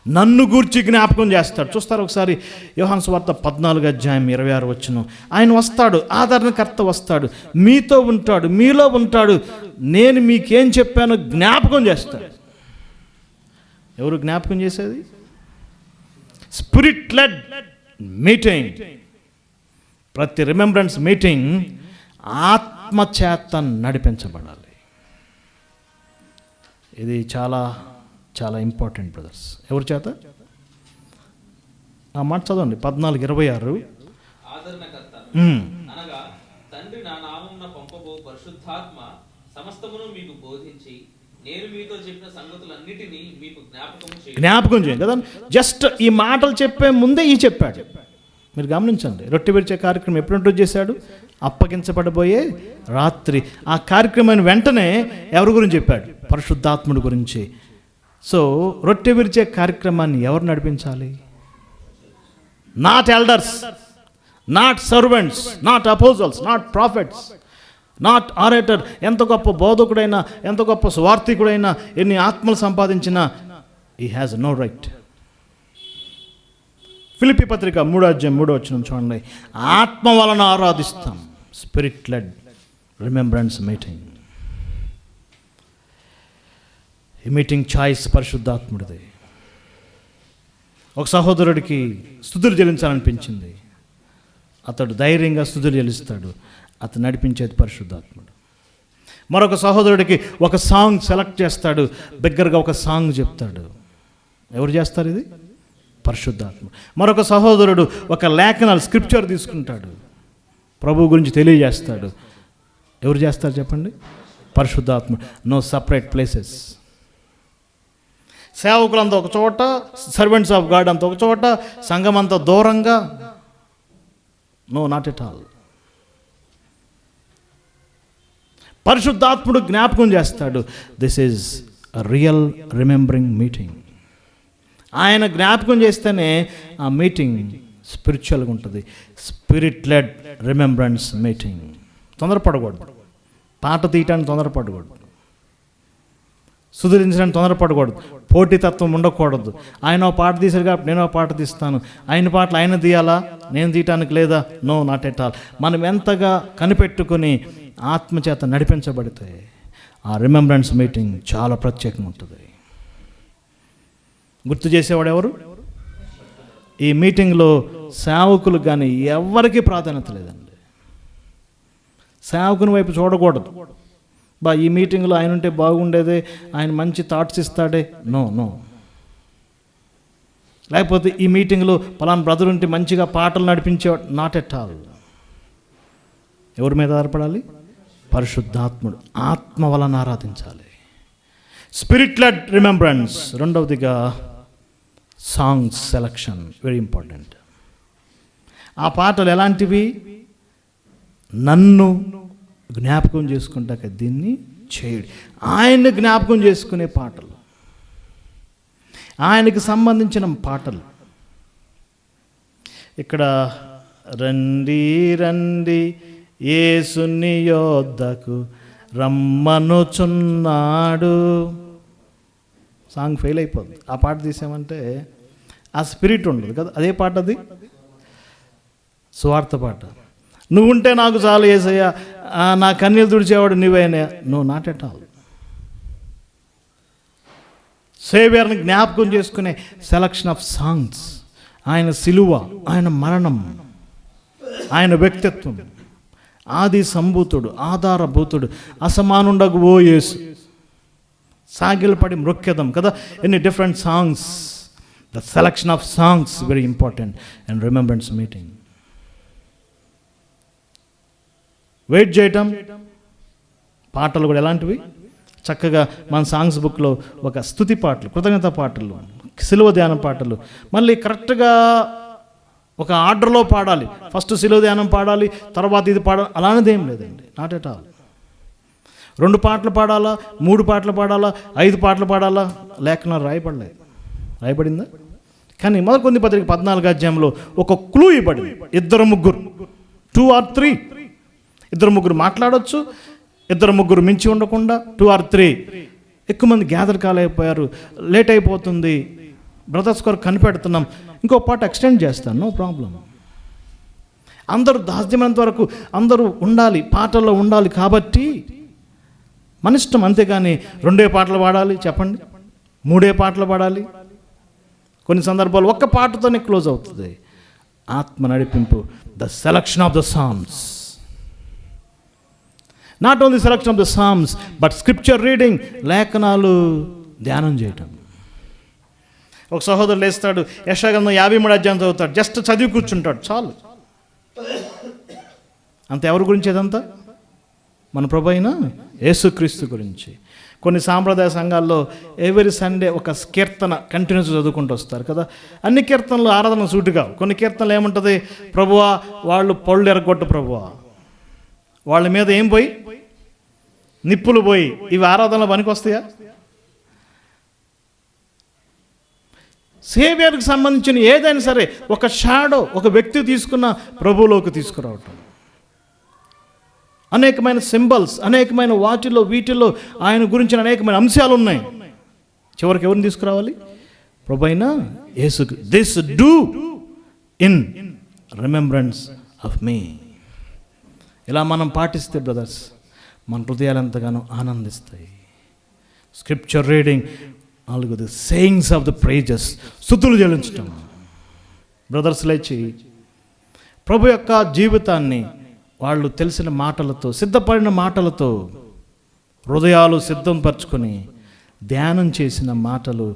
నన్ను గూర్చి జ్ఞాపకం చేస్తాడు. చూస్తారు ఒకసారి యోహాను సువార్త 14 వచనం. ఆయన వస్తాడు, ఆదరణకర్త వస్తాడు, మీతో ఉంటాడు, మీలో ఉంటాడు, నేను మీకేం చెప్పానో జ్ఞాపకం చేస్తాడు. ఎవరు జ్ఞాపకం చేసేది? Spirit lead meeting. ప్రతి రిమెంబరెన్స్ మీటింగ్ ఆత్మచేత నడిపించబడాలి. ఇది చాలా చాలా ఇంపార్టెంట్ బ్రదర్స్. ఎవరి చేత? ఆ మాట చదవండి, 14:26. ఆదరణకర్త అనగా తండ్రి నా నామమున పంపబో పరిశుద్ధాత్మ సమస్తమును మీకు బోధించి నేను మీతో చెప్పిన సంగతులన్నిటినీ మీకు జ్ఞాపకం చేయండి కదా. జస్ట్ ఈ మాటలు చెప్పే ముందే ఈ చెప్పాడు. మీరు గమనించండి, రొట్టె విరిచే కార్యక్రమం ఎప్పుడు ఇంట్రొడ్యూస్ చేశాడు? అప్పగించబడబోయే రాత్రి. ఆ కార్యక్రమాన్ని వెంటనే ఎవరి గురించి చెప్పాడు? పరిశుద్ధాత్ముడి గురించి. సో రొట్టె విరిచే కార్యక్రమాన్ని ఎవరు నడిపించాలి? Not elders, not servants, not apostles, not prophets, not orator. ఎంత గొప్ప బోధకుడైనా, ఎంత గొప్ప స్వార్థికుడైనా, ఎన్ని ఆత్మలు సంపాదించినా హీ హ్యాస్ నో రైట్. ఫిలిప్పీ పత్రిక 3:3 చూడండి. ఆత్మ వలన ఆరాధిస్తాం. Spirit led remembrance meeting. ఈ మీటింగ్ చాయిస్ పరిశుద్ధాత్ముడిది. ఒక సహోదరుడికి స్తుతులు చెల్లించాలనిపించింది, అతడు ధైర్యంగా స్తుతులు చెల్లిస్తాడు. అతను నడిపించేది పరిశుద్ధాత్ముడు. మరొక సహోదరుడికి ఒక సాంగ్ సెలెక్ట్ చేస్తాడు, దగ్గరగా ఒక సాంగ్ చెప్తాడు. ఎవరు చేస్తారు ఇది? పరిశుద్ధాత్మ. మరొక సహోదరుడు ఒక లేఖనాలు స్క్రిప్చర్ తీసుకుంటాడు, ప్రభు గురించి తెలియజేస్తాడు. ఎవరు చేస్తారు చెప్పండి? పరిశుద్ధాత్మ. No separate places. సేవకులంతా ఒక చోట, సర్వెంట్స్ ఆఫ్ గాడ్ అంతా ఒక చోట, సంఘం అంతా దూరంగా. No, not at all. పరిశుద్ధాత్ముడు జ్ఞాపకం చేస్తాడు. This is a real remembering meeting. ఆయన జ్ఞాపకం చేస్తేనే ఆ మీటింగ్ స్పిరిచువల్గా ఉంటుంది. Spirit led remembrance meeting. తొందరపడకూడదు, పాట తీయటానికి తొందరపడకూడదు, సుధరించడానికి తొందరపడకూడదు, పోటీతత్వం ఉండకూడదు. ఆయన పాట తీశారు కాబట్టి నేను పాట తీస్తాను, ఆయన పాటలు ఆయన తీయాలా, నేను తీయటానికి లేదా? No, not at all. మనం ఎంతగా కనిపెట్టుకుని ఆత్మచేత నడిపించబడితే ఆ రిమెంబరెన్స్ మీటింగ్ చాలా ప్రత్యేకంగా ఉంటుంది. గుర్తు చేసేవాడు ఎవరు? ఈ మీటింగ్లో సేవకులు కానీ ఎవరికి ప్రాధాన్యత లేదండి. సేవకుని వైపు చూడకూడదు. ఈ మీటింగ్లో ఆయన ఉంటే బాగుండేదే, ఆయన మంచి థాట్స్ ఇస్తాడే. No no. లేకపోతే ఈ మీటింగ్లో పలానా బ్రదర్ ఉంటే మంచిగా పాటలు నడిపించేవాడు. Not at all. ఎవరి మీద ఆధారపడాలి? పరిశుద్ధాత్ముడు. ఆత్మ వలన ఆరాధించాలి. Spirit led remembrance. రెండవదిగా సాంగ్స్ సెలక్షన్, వెరీ ఇంపార్టెంట్. ఆ పాటలు ఎలాంటివి? నన్ను జ్ఞాపకం చేసుకుంటాక దీన్ని చేయడు. ఆయన్ని జ్ఞాపకం చేసుకునే పాటలు, ఆయనకి సంబంధించిన పాటలు. ఇక్కడ రండి రండి యేసుని యొద్దకు రమ్మనుచున్నాడు. సాంగ్ ఫెయిల్ అయిపోద్ది. ఆ పాట తీసామంటే ఆ స్పిరిట్ ఉండదు కదా. అదే పాట అది, స్వార్థ పాట. నువ్వుంటే నాకు చాలు యేసయ్యా, నా కన్నీళ్ళు తుడిచేవాడు నువ్వేనా? No, not at all. సేవియర్ని జ్ఞాపకం చేసుకునే సెలక్షన్ ఆఫ్ సాంగ్స్. ఆయన సిలువ, ఆయన మరణం, ఆయన వ్యక్తిత్వం, ఆది సంభూతుడు, ఆధారభూతుడు, అసమానుండగు ఓ యేసు, సాగిలపడి మృక్యదం కదా. ఎన్ని different songs. The selection of songs very important and remembrance meeting. Wait చేయటం. పాటలు కూడా ఎలాంటివి? చక్కగా మన సాంగ్స్ బుక్లో ఒక స్తుతి పాటలు, కృతజ్ఞత పాటలు, సిలువ ధ్యానం పాటలు, మళ్ళీ కరెక్ట్గా ఒక ఆర్డర్లో పాడాలి. ఫస్ట్ సిలువ ధ్యానం పాడాలి, తర్వాత ఇది పాడాలి, అలానేది ఏం లేదండి. Not at all. 2 పాటలు పాడాలా, 3 పాటలు పాడాలా, 5 పాటలు పాడాలా? లేఖనాలు రాయబడలేదు. రాయబడిందా? కానీ మొదటి కొరింథీ పత్రిక 14వ అధ్యాయంలో ఒక క్లూ ఇవ్వబడింది. 2-3, 2 or 3, 2-3 మాట్లాడొచ్చు, 2-3 మించి ఉండకుండా 2 or 3. ఎక్కువ మంది గ్యాదర్ కాలేకపోయారు, లేట్ అయిపోతుంది, బ్రదర్స్ కొరకు కనిపెడుతున్నాం, ఇంకో పాట ఎక్స్టెండ్ చేస్తాను, నో ప్రాబ్లం. అందరూ దాస్యమైనంత వరకు అందరూ ఉండాలి, పాటల్లో ఉండాలి. కాబట్టి మన ఇష్టం, అంతేగాని 2 పాటలు పాడాలి చెప్పండి, 3 పాటలు పాడాలి. కొన్ని సందర్భాలు ఒక్క పాటతోనే క్లోజ్ అవుతుంది. ఆత్మ నడిపింపు, the selection of the psalms, not only selection of the psalms but scripture reading, లేఖనాలు ధ్యానం చేయటం. ఒక సహోదరుడు లేస్తాడు, యెషయా గ్రంథం 53వ అధ్యాయం చదువుతాడు, జస్ట్ చదివి కూర్చుంటాడు, చాలు. అంత ఎవరి గురించి ఇదంతా? మన ప్రభు అయిన యేసుక్రీస్తు గురించి. కొన్ని సాంప్రదాయ సంఘాల్లో ఎవ్రీ సండే ఒక కీర్తన కంటిన్యూస్ చదువుకుంటూ వస్తారు కదా. అన్ని కీర్తనలు ఆరాధన సూటిగా, కొన్ని కీర్తనలు ఏముంటుంది, ప్రభువా వాళ్ళు పళ్ళు ఎరగొట్టు, ప్రభువా వాళ్ళ మీద ఏం పోయి, నిప్పులు పోయి, ఇవి ఆరాధనలో పనికి వస్తాయా? సేవియర్కి సంబంధించిన ఏదైనా సరే ఒక షాడో, ఒక వ్యక్తి తీసుకున్న ప్రభువులోకి తీసుకురావటం. అనేకమైన సింబల్స్, అనేకమైన వాటిలో వీటిలో ఆయన గురించిన అనేకమైన అంశాలు ఉన్నాయి. చివరికి ఎవరిని తీసుకురావాలి? ప్రభు అయిన యేసు. This do in remembrance of me. ఇలా మనం పాటిస్తే బ్రదర్స్, మన హృదయాలు ఎంతగానో ఆనందిస్తాయి. Scripture reading, 4 sayings of the praises, స్తుతులు చెల్లించటం. బ్రదర్స్ లేచి ప్రభు యొక్క జీవితాన్ని వాళ్ళు తెలిసిన మాటలతో, సిద్ధపడిన మాటలతో, హృదయాలు సిద్ధం పరుచుకొని ధ్యానం చేసిన మాటలు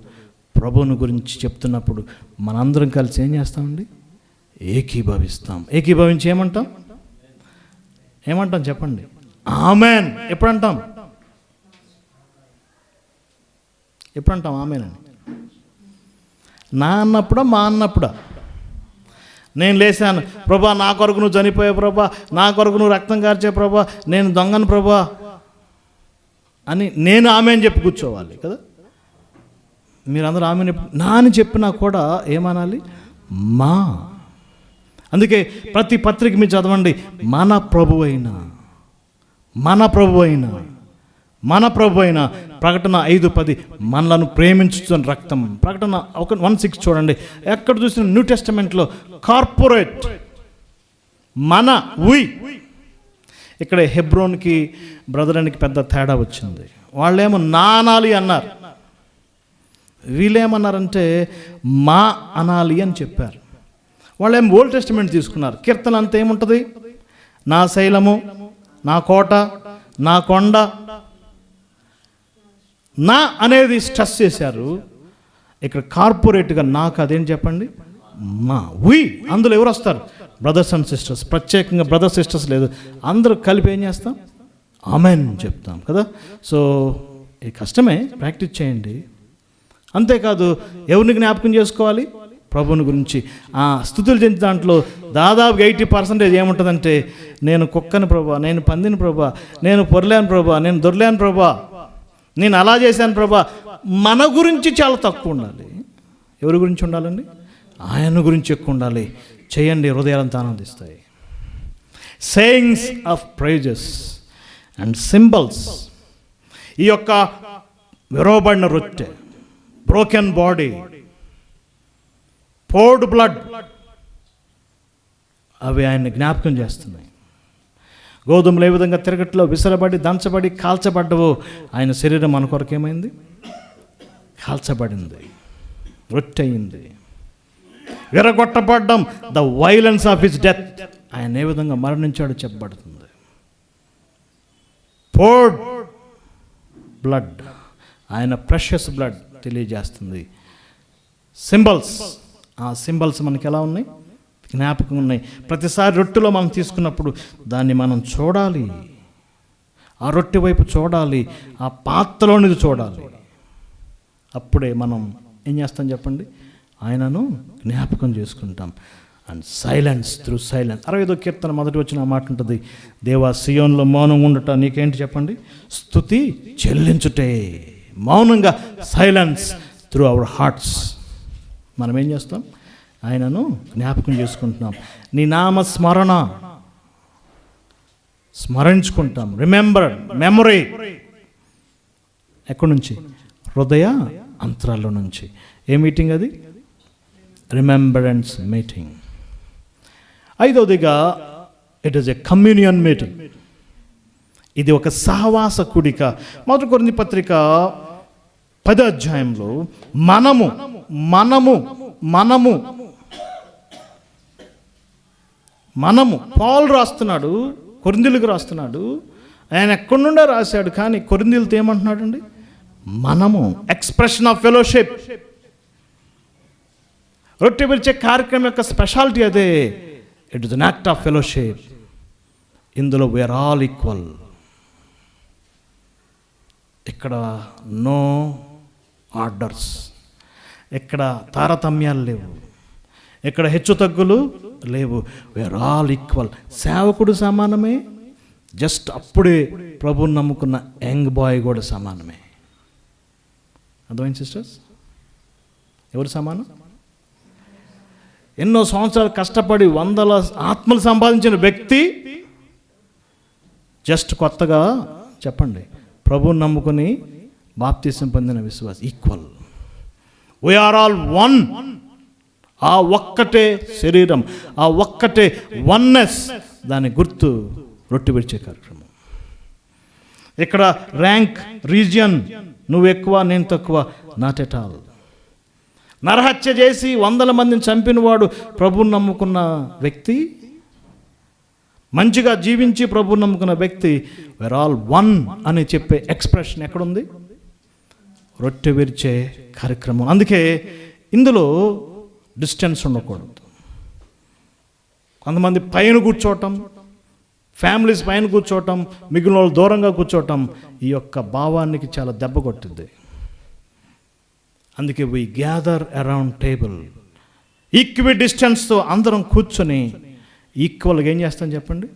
ప్రభువుని గురించి చెప్తున్నప్పుడు మనందరం కలిసి ఏం చేస్తామండి? ఏకీభవిస్తాం. ఏకీభవించి ఏమంటాం చెప్పండి? ఆమెన్. ఎప్పుడంటాం ఆమెన్ అని? నా అన్నప్పుడా, మా అన్నప్పుడా? నేను లేచాను, ప్రభా నా కొరకు నువ్వు చనిపోయావు, ప్రభా నా కొరకు నువ్వు రక్తం కార్చే, ప్రభా నేను దొంగను ప్రభా అని నేను ఆమె అని చెప్పి కూర్చోవాలి కదా. మీరందరూ ఆమె నా అని చెప్పినా కూడా ఏమనాలి? మా. అందుకే ప్రతి పత్రిక మీరు చదవండి, మన ప్రభు అయిన ప్రకటన 5:10 మనలను ప్రేమించుతున్న రక్తం. ప్రకటన 1:6 చూడండి, ఎక్కడ చూసిన న్యూ టెస్టమెంట్లో కార్పొరేట్, మన, వి. ఇక్కడ హెబ్రోన్కి బ్రదరానికి పెద్ద తేడా వచ్చింది. వాళ్ళేమో నానాలి అన్నారు, వీళ్ళేమన్నారంటే మా అనాలి అని చెప్పారు. వాళ్ళేమో ఓల్డ్ టెస్టమెంట్ తీసుకున్నారు. కీర్తన అంతా ఏముంటుంది? నా శైలము, నా కోట, నా కొండ, నా అనేది స్ట్రెస్ చేశారు. ఇక్కడ కార్పొరేట్గా నాకు అదేం చెప్పండి? మా, వి. అందులో ఎవరు వస్తారు? Brothers and sisters. ప్రత్యేకంగా బ్రదర్స్ సిస్టర్స్ లేదు, అందరూ కలిపి ఏం చేస్తాం? ఆమెన్ చెప్తాం కదా. సో ఇది కష్టమే, ప్రాక్టీస్ చేయండి. అంతేకాదు ఎవరిని జ్ఞాపకం చేసుకోవాలి? ప్రభువుని గురించి. స్తుతులు చెందిన దాంట్లో దాదాపు 80% ఏముంటుందంటే, నేను కుక్కని ప్రభా, నేను పందిని ప్రభా, నేను పొరలేను ప్రభా, నేను దొరలేను ప్రభా, నేను అలా చేశాను ప్రభా. మన గురించి చాలా తక్కువ ఉండాలి. ఎవరి గురించి ఉండాలండి? ఆయన గురించి ఎక్కువ ఉండాలి. చేయండి, హృదయాలంతా ఆనందిస్తాయి. Sayings of praises and symbols. ఈ యొక్క విరవబడిన రొట్టె, బ్రోకెన్ బాడీ, పోర్డ్ బ్లడ్, అవి ఆయన్ని జ్ఞాపకం చేస్తున్నాయి. గోధుమలు ఏ విధంగా తిరగట్లో విసరబడి, దంచబడి, కాల్చబడ్డవో ఆయన శరీరం మన కొరకు ఏమైంది? కాల్చబడింది, రొట్టె అయింది. విరగొట్టబడ్డం, the violence of his death, ఆయన ఏ విధంగా మరణించాడో చెప్పబడుతుంది. పోర్డ్ బ్లడ్, ఆయన ప్రెషస్ బ్లడ్ తెలియజేస్తుంది. సింబల్స్, ఆ సింబల్స్ మనకి ఎలా ఉన్నాయి? జ్ఞాపకం ఉన్నాయి. ప్రతిసారి రొట్టెలో మనం తీసుకున్నప్పుడు దాన్ని మనం చూడాలి, ఆ రొట్టె వైపు చూడాలి, ఆ పాత్రలోనిది చూడాలి. అప్పుడే మనం ఏం చేస్తాం చెప్పండి? ఆయనను జ్ఞాపకం చేసుకుంటాం. And silence, through silence. 65వ కీర్తన 1వ వచనం మాట ఉంటుంది, దేవా సియోన్లో మౌనం ఉండట నీకేంటి చెప్పండి? స్తుతి చెల్లించుటే. మౌనంగా, సైలెన్స్ త్రూ అవర్ హార్ట్స్. మనం ఏం చేస్తాం? ఆయనను జ్ఞాపకం చేసుకుంటున్నాం. నీ నామ స్మరించుకుంటాం. Remember, memory. ఎక్కడి నుంచి? హృదయ అంతరాల్లో నుంచి. ఏ మీటింగ్ అది? Remembrance meeting. ఐదవదిగా it is a communion meeting. ఇది ఒక సహవాస కూడిక. మొదటి కొరింథీ పత్రిక 10వ అధ్యాయంలో మనము పౌలు రాస్తున్నాడు, కొరింథీయులకు రాస్తున్నాడు. ఆయన ఎక్కడి నుండో రాశాడు, కానీ కొరింథీయులతో ఏమంటున్నాడండి? మనము. Expression of fellowship. రొట్టె విరిచే కార్యక్రమం యొక్క స్పెషాలిటీ అదే. It is an act of fellowship. ఇందులో వీఆర్ ఆల్ ఈక్వల్. ఇక్కడ నో ఆర్డర్స్, ఇక్కడ తారతమ్యాలు లేవు, ఇక్కడ హెచ్చు తగ్గులు లేవు. We are all equal. సేవకుడు సమానమే, జస్ట్ అప్పుడే ప్రభువుని నమ్ముకున్న యంగ్ బాయ్ కూడా సమానమే. అర్థమైంది సిస్టర్స్? ఎవరు సమానం? ఎన్నో సంవత్సరాలు కష్టపడి 100 ఆత్మలు సంపాదించిన వ్యక్తి జస్ట్ కొత్తగా చెప్పండి ప్రభువుని నమ్ముకుని బాప్తిసం పొందిన విశ్వాసి ఈక్వల్. We are all one. ఆ ఒక్కటే శరీరం, ఆ ఒక్కటే వన్నెస్. దాని గుర్తు రొట్టె విరిచే కార్యక్రమం. ఇక్కడ ర్యాంక్, రీజియన్, నువ్వు ఎక్కువ నేను తక్కువ, నాట్ ఎట్ ఆల్. నరహత్య చేసి 100 మందిని చంపినవాడు ప్రభువుని నమ్ముకున్న వ్యక్తి, మంచిగా జీవించి ప్రభువుని నమ్ముకున్న వ్యక్తి, వీఆర్ ఆల్ వన్ అని చెప్పే ఎక్స్ప్రెషన్ ఎక్కడుంది? రొట్టె విరిచే కార్యక్రమం. అందుకే ఇందులో డిస్టెన్స్ ఉండకూడదు. కొంతమంది పైన కూర్చోవటం, ఫ్యామిలీస్ పైన కూర్చోవటం, మిగిలిన వాళ్ళు దూరంగా కూర్చోవటం ఈ యొక్క భావానికి చాలా దెబ్బ కొట్టింది. అందుకే వీ గ్యాదర్ అరౌండ్ టేబుల్, ఈక్వి డిస్టెన్స్తో అందరం కూర్చొని ఈక్వల్గా ఏం చేస్తాం చెప్పండి?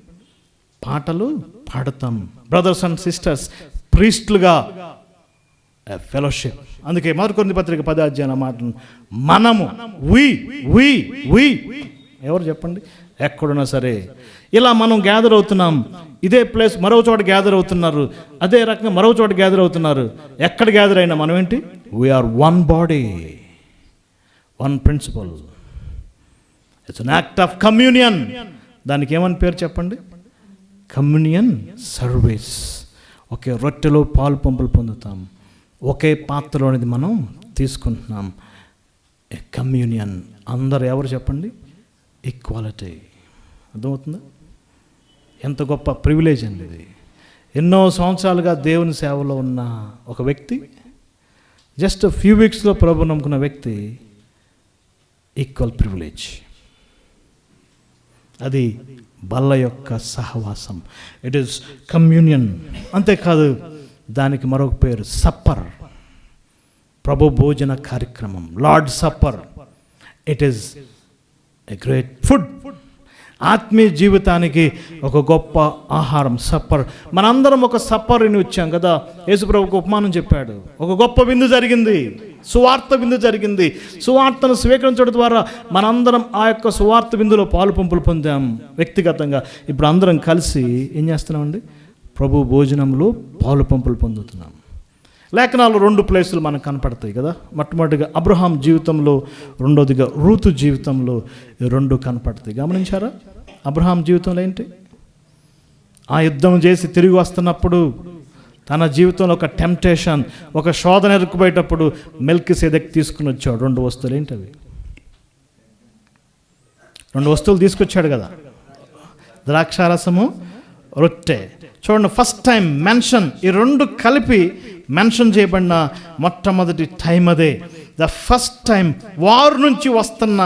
పాటలు పాడతాం. బ్రదర్స్ అండ్ సిస్టర్స్, ప్రీస్ట్లుగా ఫెలోషిప్. అందుకే మొదటి కొరింథీ పత్రిక 10వ అధ్యాయం మాటలు మనము, వి ఎవరు చెప్పండి? ఎక్కడున్నా సరే ఇలా మనం గ్యాదర్ అవుతున్నాం. ఇదే ప్లేస్ మరో చోట గ్యాదర్ అవుతున్నారు, అదే రకంగా మరో చోట గ్యాదర్ అవుతున్నారు. ఎక్కడ గ్యాదర్ అయినా మనం ఏంటి? We are one body, one principle. It's an act of communion. దానికి ఏమని పేరు చెప్పండి? Communion service. ఒకే రొట్టెలో పాలు పంపులు పొందుతాం, ఒకే పాత్రలోనిది మనం తీసుకుంటున్నాం. ఏ కమ్యూనియన్. అందరు ఎవరు చెప్పండి? ఈక్వాలిటీ. అర్థమవుతుందా? ఎంత గొప్ప ప్రివిలేజ్ అండి ఇది. ఎన్నో సంవత్సరాలుగా దేవుని సేవలో ఉన్న ఒక వ్యక్తి, జస్ట్ ఫ్యూ వీక్స్లో ప్రభు నమ్ముకున్న వ్యక్తి, ఈక్వల్ ప్రివిలేజ్. అది బల్ల యొక్క సహవాసం. It is communion. అంతేకాదు, దానికి మరొక పేరు సప్పర్, ప్రభు భోజన కార్యక్రమం, lord supper. It is a great food. ఆత్మీయ జీవితానికి ఒక గొప్ప ఆహారం సప్పర్. మనందరం ఒక సప్పర్ని వచ్చాం కదా. యేసుప్రభుకు ఉపమానం చెప్పాడు. ఒక గొప్ప విందు జరిగింది, సువార్త విందు జరిగింది. సువార్తను స్వీకరించడం ద్వారా మనందరం ఆ యొక్క సువార్త విందులో పాలు పంపులు పొందాం వ్యక్తిగతంగా. ఇప్పుడు అందరం కలిసి ఏం చేస్తున్నామండి? ప్రభు భోజనంలో పాలు పంపులు పొందుతున్నాం. లేఖనాలు 2 ప్లేసులు మనకు కనపడతాయి కదా. మొట్టమొదటిగా అబ్రహాం జీవితంలో, రెండోదిగా రూతు జీవితంలో 2 కనపడతాయి. గమనించారా? అబ్రహాం జీవితంలో ఏంటి? ఆ యుద్ధం చేసి తిరిగి వస్తున్నప్పుడు తన జీవితంలో ఒక టెంప్టేషన్, ఒక శోధన ఎదుర్కోబోయేటప్పుడు మెల్కీసెదెకు తీసుకుని వచ్చాడు 2 వస్తువులు. ఏంటి అవి? 2 వస్తువులు తీసుకొచ్చాడు కదా. ద్రాక్షారసము, రొట్టె. చూడండి, ఫస్ట్ టైం మెన్షన్, ఈ 2 కలిపి మెన్షన్ చేయబడిన మొట్టమొదటి టైం అదే. ద ఫస్ట్ టైం వారు నుంచి వస్తున్న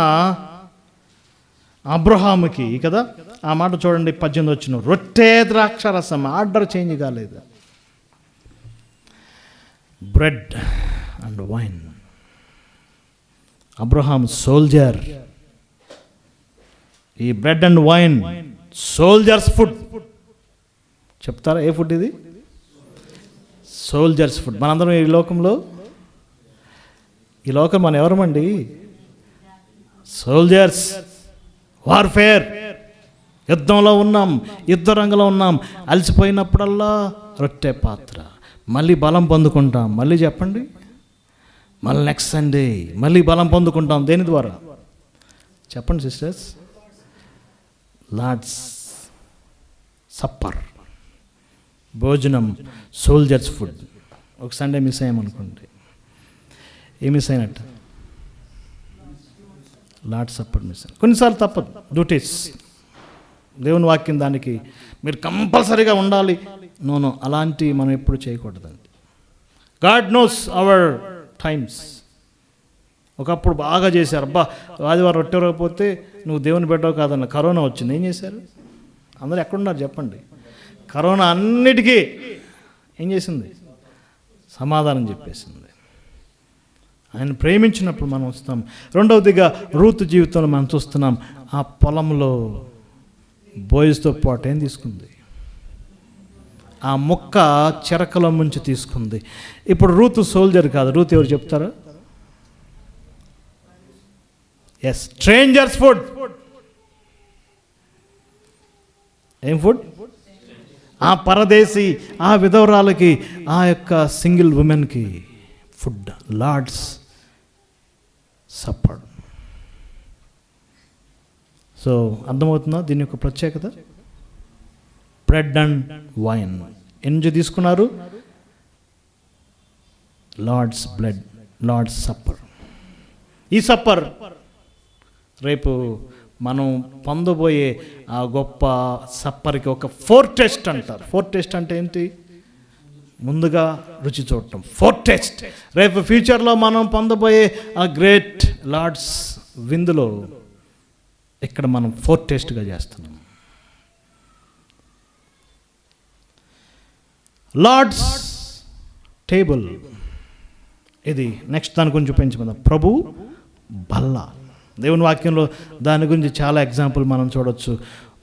అబ్రహాముకి కదా. ఆ మాట చూడండి, 18 వచ్చిన రొట్టె ద్రాక్షారసం. ఆర్డర్ చేంజ్ కాలేదు. Bread and wine. Abraham soldier. ఈ bread and wine soldiers food. చెప్తారా ఏ ఫుడ్ ఇది? Soldiers food. మనందరం ఈ లోకం మనం ఎవరమండి? సోల్జర్స్, వార్ఫేర్, యుద్ధంలో ఉన్నాం, యుద్ధ రంగంలో ఉన్నాం. అలసిపోయినప్పుడల్లా రొట్టె పాత్ర, మళ్ళీ బలం పొందుకుంటాం. మళ్ళీ చెప్పండి, మళ్ళీ నెక్స్ట్ సండే మళ్ళీ బలం పొందుకుంటాం. దేని ద్వారా చెప్పండి సిస్టర్స్? లార్డ్స్ సప్పర్, భోజనం, సోల్జర్స్ ఫుడ్. ఒక సండే మిస్ అయ్యామనుకోండి, ఏం మిస్ అయినట్టు? లార్డ్స్ సప్పర్ మిస్ అయ్యి. కొన్నిసార్లు తప్పదు, డ్యూటీస్, దేవుని వాక్యం దానికి మీరు కంపల్సరీగా ఉండాలి. నోనో, అలాంటి మనం ఎప్పుడు చేయకూడదండి. God knows hour times. ఒకప్పుడు బాగా చేశారు, అబ్బా ఆదివారం రొట్టెరకపోతే నువ్వు దేవుని బిడ్డవు కాదన్న. కరోనా వచ్చింది, ఏం చేశారు? అందరూ ఎక్కడున్నారు చెప్పండి? కరోనా అన్నిటికీ ఏం చేసింది? సమాధానం చెప్పేసింది. ఆయన ప్రేమించినప్పుడు మనం వస్తాం. రెండవదిగా రూతు జీవితంలో మనం చూస్తున్నాం, ఆ పొలంలో బోయజ్తో పాటు ఏం తీసుకుంది? ఆ మొక్క చెరకల ముంచి తీసుకుంది. ఇప్పుడు రూతు సోల్జర్ కాదు. రూతు ఎవరు చెప్తారా? Yes, strangers food. ఏం ఫుడ్? ఆ పరదేశీ, ఆ విధవరాలకి, ఆ యొక్క సింగిల్ ఉమెన్కి ఫుడ్, లార్డ్స్ సప్పర్. సో అర్థమవుతుందా దీని యొక్క ప్రత్యేకత? Bread and wine. ఎన్ని తీసుకున్నారు? Lord's blood, Lord's supper. ఈ సప్పర్ రేపు మనం పొందబోయే ఆ గొప్ప సప్పర్కి ఒక ఫోర్ టెస్ట్ అంటారు. ఫోర్ టెస్ట్ అంటే ఏంటి? ముందుగా రుచి చూడటం, ఫోర్ టెస్ట్. రేపు ఫ్యూచర్లో మనం పొందబోయే ఆ గ్రేట్ లార్డ్స్ విందులో ఇక్కడ మనం ఫోర్ టెస్ట్గా చేస్తున్నాం. లార్డ్స్ టేబుల్, ఇది నెక్స్ట్ దాని గురించి చూపించమన్నా. ప్రభు బల్ల. దేవుని వాక్యంలో దాని గురించి చాలా ఎగ్జాంపుల్ మనం చూడవచ్చు.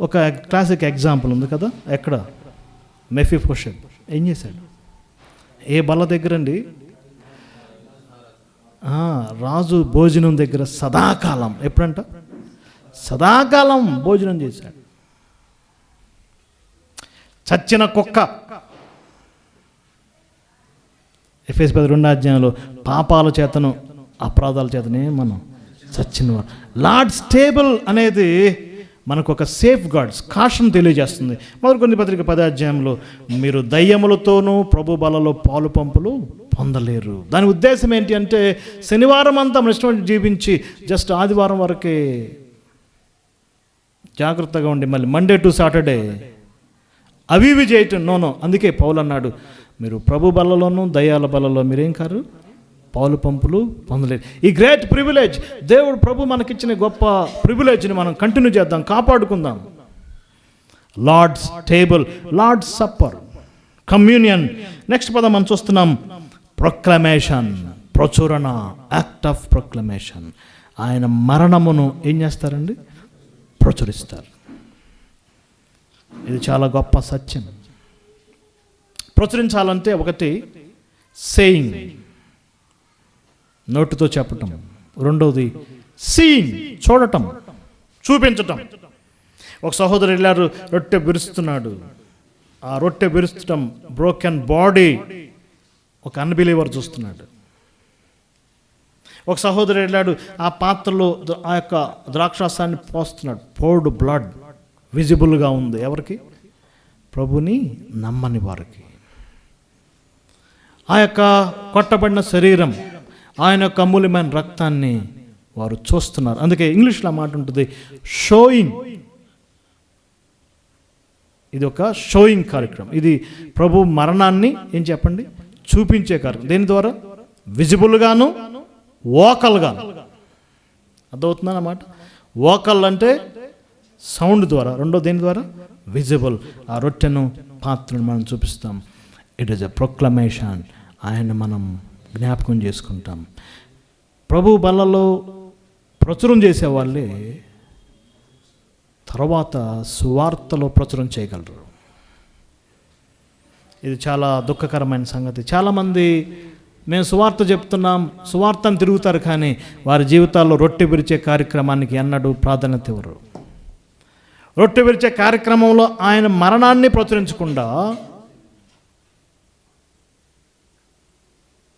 ఒక క్లాసిక్ ఎగ్జాంపుల్ ఉంది కదా, ఎక్కడ? మెఫీబోషెత్ ఏం చేశాడు? ఏ బల్ల దగ్గర అండి? రాజు భోజనం దగ్గర సదాకాలం. ఎప్పుడంట? సదాకాలం భోజనం చేశాడు. చచ్చిన కుక్క. ఎఫెసీ 2 పాపాల చేతను అపరాధాల చేతనే మనం చచ్చినవారు. లార్డ్స్ టేబుల్ అనేది మనకు ఒక సేఫ్ గార్డ్స్, కాషన్ తెలియజేస్తుంది. మొదటి కొన్ని పత్రిక 10 మీరు దయ్యములతోనూ ప్రభు బలలో పాలు పంపులు పొందలేరు. దాని ఉద్దేశం ఏంటి అంటే, శనివారం అంతా మన ఇష్టం జీవించి జస్ట్ ఆదివారం వరకే జాగ్రత్తగా ఉండి మళ్ళీ మండే టు సాటర్డే అవి ఇవి చేయటం నోనో. అందుకే పౌలు అన్నాడు, మీరు ప్రభు బలలోనూ దయ్యాల బలలో మీరేం కారు? పాలు పంపులు పొందలేదు. ఈ గ్రేట్ ప్రివిలేజ్, దేవుడు ప్రభు మనకిచ్చిన గొప్ప ప్రివిలేజ్ని మనం కంటిన్యూ చేద్దాం, కాపాడుకుందాం. Lord's table, Lord's supper, communion. Next పదం మనం చూస్తున్నాం, ప్రొక్లమేషన్, ప్రచురణ, యాక్ట్ ఆఫ్ ప్రొక్లమేషన్. ఆయన మరణమును ఏం చేస్తారండి? ప్రచురిస్తారు. ఇది చాలా గొప్ప సత్యం. ప్రచురించాలంటే ఒకటి సేయింగ్, నోటితో చెప్పటం. రెండవది సీయింగ్, చూడటం, చూపించటం. ఒక సహోదరు వెళ్ళారు, రొట్టె విరుస్తున్నాడు. ఆ రొట్టె విరుస్తటం, బ్రోకెన్ బాడీ ఒక అన్బిలీవర్ చూస్తున్నాడు. ఒక సహోదరు వెళ్ళాడు, ఆ పాత్రలో ఆ యొక్క ద్రాక్షాసాన్ని పోస్తున్నాడు. పోర్డ్ బ్లడ్ విజిబుల్గా ఉంది. ఎవరికి? ప్రభుని నమ్మని వారికి. ఆ యొక్క కొట్టబడిన శరీరం, ఆయన యొక్క అమూల్యమైన రక్తాన్ని వారు చూస్తున్నారు. అందుకే ఇంగ్లీష్లో మాట ఉంటుంది, షోయింగ్. ఇది ఒక షోయింగ్ కార్యక్రమం. ఇది ప్రభు మరణాన్ని ఏం చెప్పండి? చూపించే కార్యక్రమం. దేని ద్వారా? విజిబుల్గాను, వోకల్గాను. అర్థమవుతుందా అన్నమాట? వోకల్ అంటే సౌండ్ ద్వారా, రెండో దేని ద్వారా? విజిబుల్. ఆ రొట్టెను, పాత్రను మనం చూపిస్తాం. It is a proclamation. ఆయన మనం జ్ఞాపకం చేసుకుంటాం. ప్రభు బలలో ప్రచురం చేసేవాళ్ళే తర్వాత సువార్తలో ప్రచురం చేయగలరు. ఇది చాలా దుఃఖకరమైన సంగతి. చాలామంది మేము సువార్త చెప్తున్నాం, సువార్తను తిరుగుతారు, కానీ వారి జీవితాల్లో రొట్టె విరిచే కార్యక్రమానికి ఎన్నడూ ప్రాధాన్యత ఇవ్వరు. రొట్టె విరిచే కార్యక్రమంలో ఆయన మరణాన్ని ప్రచురించకుండా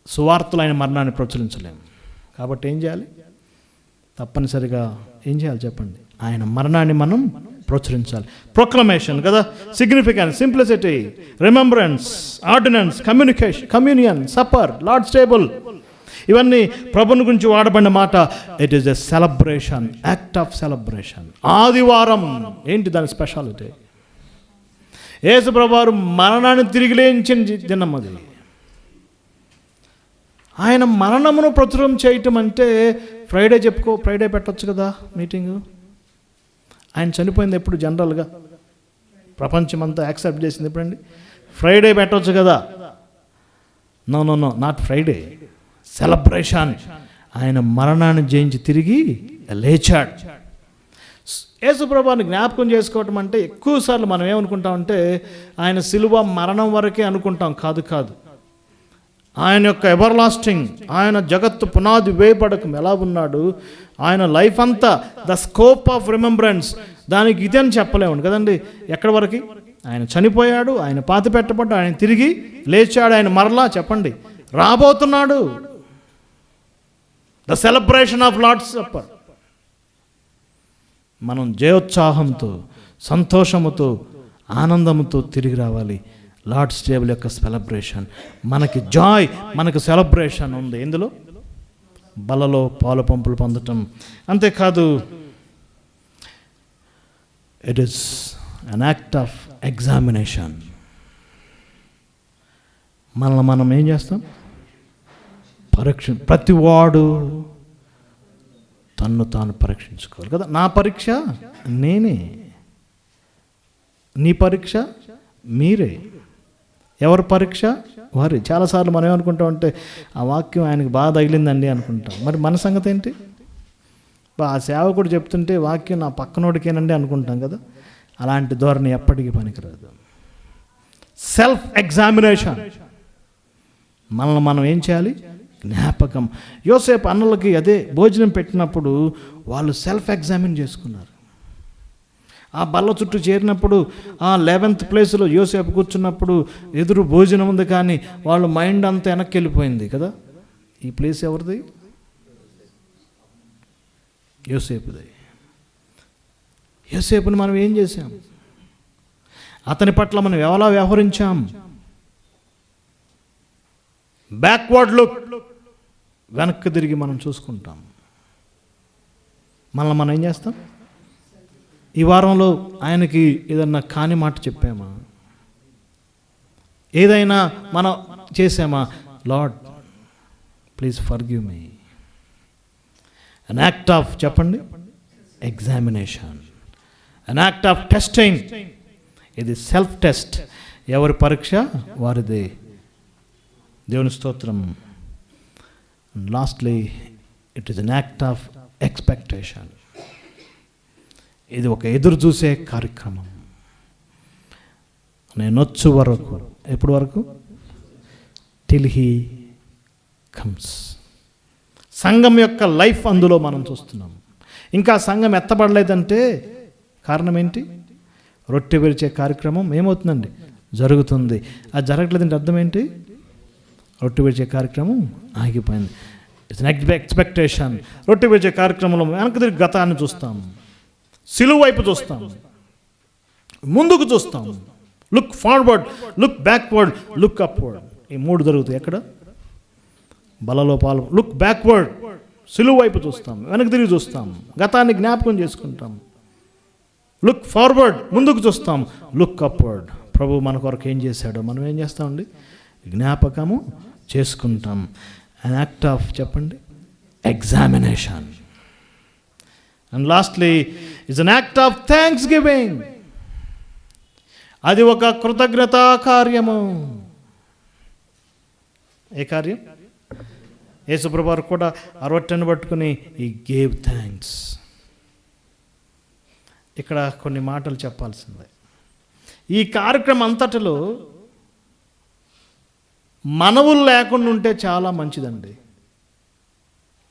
సువార్తలు ఆయన మరణాన్ని ప్రచురించలేము. కాబట్టి ఏం చేయాలి? తప్పనిసరిగా ఏం చేయాలి చెప్పండి? ఆయన మరణాన్ని మనం ప్రచురించాలి. ప్రొక్లమేషన్ కదా, significance, simplicity, remembrance, ordinance, communion, supper, Lord's table, ఇవన్నీ ప్రభుని గురించి వాడబడిన మాట. It is a celebration, act of celebration. ఆదివారం ఏంటి దాని స్పెషాలిటీ? యేసు ప్రభువారు మరణాన్ని తిరిగి లేచిన దినం అది. ఆయన మరణమును ప్రచురం చేయటం అంటే ఫ్రైడే ఫ్రైడే పెట్టచ్చు కదా మీటింగు. ఆయన చనిపోయింది ఎప్పుడు? జనరల్గా ప్రపంచమంతా యాక్సెప్ట్ చేసింది ఎప్పుడండి? ఫ్రైడే పెట్టవచ్చు కదా. No, not Friday. సెలబ్రేషన్. ఆయన మరణాన్ని జయించి తిరిగి లేచాడు. యేసుప్రభువుని జ్ఞాపకం చేసుకోవటం అంటే ఎక్కువసార్లు మనం ఏమనుకుంటామంటే ఆయన సిలువ మరణం వరకే అనుకుంటాం. కాదు. ఆయన యొక్క ఎవర్లాస్టింగ్, ఆయన జగత్తు పునాది వేయబడకం ఎలా ఉన్నాడు, ఆయన లైఫ్ అంతా ద స్కోప్ ఆఫ్ రిమెంబరెన్స్. దానికి ఇది అని చెప్పలేము కదండి. ఎక్కడి వరకు? ఆయన చనిపోయాడు, ఆయన పాతి పెట్టబడ్డాడు, ఆయన తిరిగి లేచాడు, ఆయన మరలా చెప్పండి రాబోతున్నాడు. The celebration of Lord's supper. మనం జయోత్సాహంతో, సంతోషముతో, ఆనందముతో తిరిగి రావాలి. లార్డ్స్ టేబుల్ యొక్క సెలబ్రేషన్, మనకి జాయ్, మనకు సెలబ్రేషన్ ఉంది. ఇందులో బలలో పాలు పంపులు పొందటం. అంతేకాదు, it is an act of examination. మనల్ని మనం ఏం చేస్తాం? ప్రతివాడు తన్ను తాను పరీక్షించుకోవాలి కదా. నా పరీక్ష నేనే, నీ పరీక్ష మీరే. ఎవరి పరీక్ష వారి. చాలాసార్లు మనం ఏమనుకుంటామంటే ఆ వాక్యం ఆయనకు బాగా తగిలిందండి అనుకుంటాం. మరి మన సంగతి ఏంటి? ఆ సేవకుడు చెప్తుంటే వాక్యం నా పక్కనోడికేనండి అనుకుంటాం కదా. అలాంటి ధోరణి ఎప్పటికీ పనికిరాదు. Self examination. మనల్ని మనం ఏం చేయాలి? జ్ఞాపకం. యోసేపు అన్నలకి అదే భోజనం పెట్టినప్పుడు వాళ్ళు సెల్ఫ్ ఎగ్జామిన్ చేసుకున్నారు. ఆ బల్ల చుట్టూ చేరినప్పుడు ఆ 11th ప్లేస్లో యోసేపు కూర్చున్నప్పుడు ఎదురు భోజనం ఉంది, కానీ వాళ్ళ మైండ్ అంతా వెనక్కి వెళ్ళిపోయింది కదా. ఈ ప్లేస్ ఎవరిది? యోసేపుది. యోసేపుని మనం ఏం చేశాం? అతని పట్ల మనం ఎలా వ్యవహరించాం? బ్యాక్వర్డ్ లుక్, వెనక్కి తిరిగి మనం చూసుకుంటాం. మనల్ని మనం ఏం చేస్తాం? ఈ వారంలో ఆయనకి ఏదన్నా కాని మాట చెప్పామా? ఏదైనా మనం చేసామా? Lord please forgive me. An act of చెప్పండి examination, an act of testing. ఇది సెల్ఫ్ టెస్ట్. ఎవరి పరీక్ష వారిది. దేవుని స్తోత్రం. Lastly it is an act of expectation. ఇది ఒక ఎదురు చూసే కార్యక్రమం. నేను వచ్చే వరకు. ఎప్పటి వరకు? Till he comes. సంఘం యొక్క లైఫ్ అందులో మనం చూస్తున్నాం. ఇంకా సంఘం ఎత్తబడలేదంటే కారణం ఏంటి? రొట్టె విరిచే కార్యక్రమం ఏమవుతుందండి? జరుగుతుంది. అది జరగట్లేదంటే అర్థం ఏంటి? రొట్టె విరిచే కార్యక్రమం ఆగిపోయింది. It's expectation. రొట్టె విరిచే కార్యక్రమంలో వెనక తిరిగి గతాన్ని చూస్తాం, సిలువ వైపు చూస్తాం, ముందుకు చూస్తాం. Look forward, look backward, look upward. ఈ మూడు జరుగుతాయి. ఎక్కడ? బలలో పాలు. లుక్ బ్యాక్వర్డ్, సిలువ వైపు చూస్తాం, వెనక్కి తిరిగి చూస్తాం, గతాన్ని జ్ఞాపకం చేసుకుంటాం. లుక్ ఫార్వర్డ్, ముందుకు చూస్తాం. లుక్ అప్వర్డ్, ప్రభు మన కొరకు ఏం చేశాడో మనం ఏం చేస్తామండి? జ్ఞాపకము చేసుకుంటాం. అన్ యాక్ట్ ఆఫ్ చెప్పండి examination. And lastly it's an act of thanks giving. అది ఒక కృతజ్ఞతా కార్యము. ఏ కార్యం? యేసుప్రభు వారు కూడా ఆ రొట్టెను పట్టుకుని ఈ గేవ్ థ్యాంక్స్. ఇక్కడ కొన్ని మాటలు చెప్పాల్సిందే. ఈ కార్యక్రమం అంతటిలో మనవులు లేకుండా ఉంటే చాలా మంచిదండి.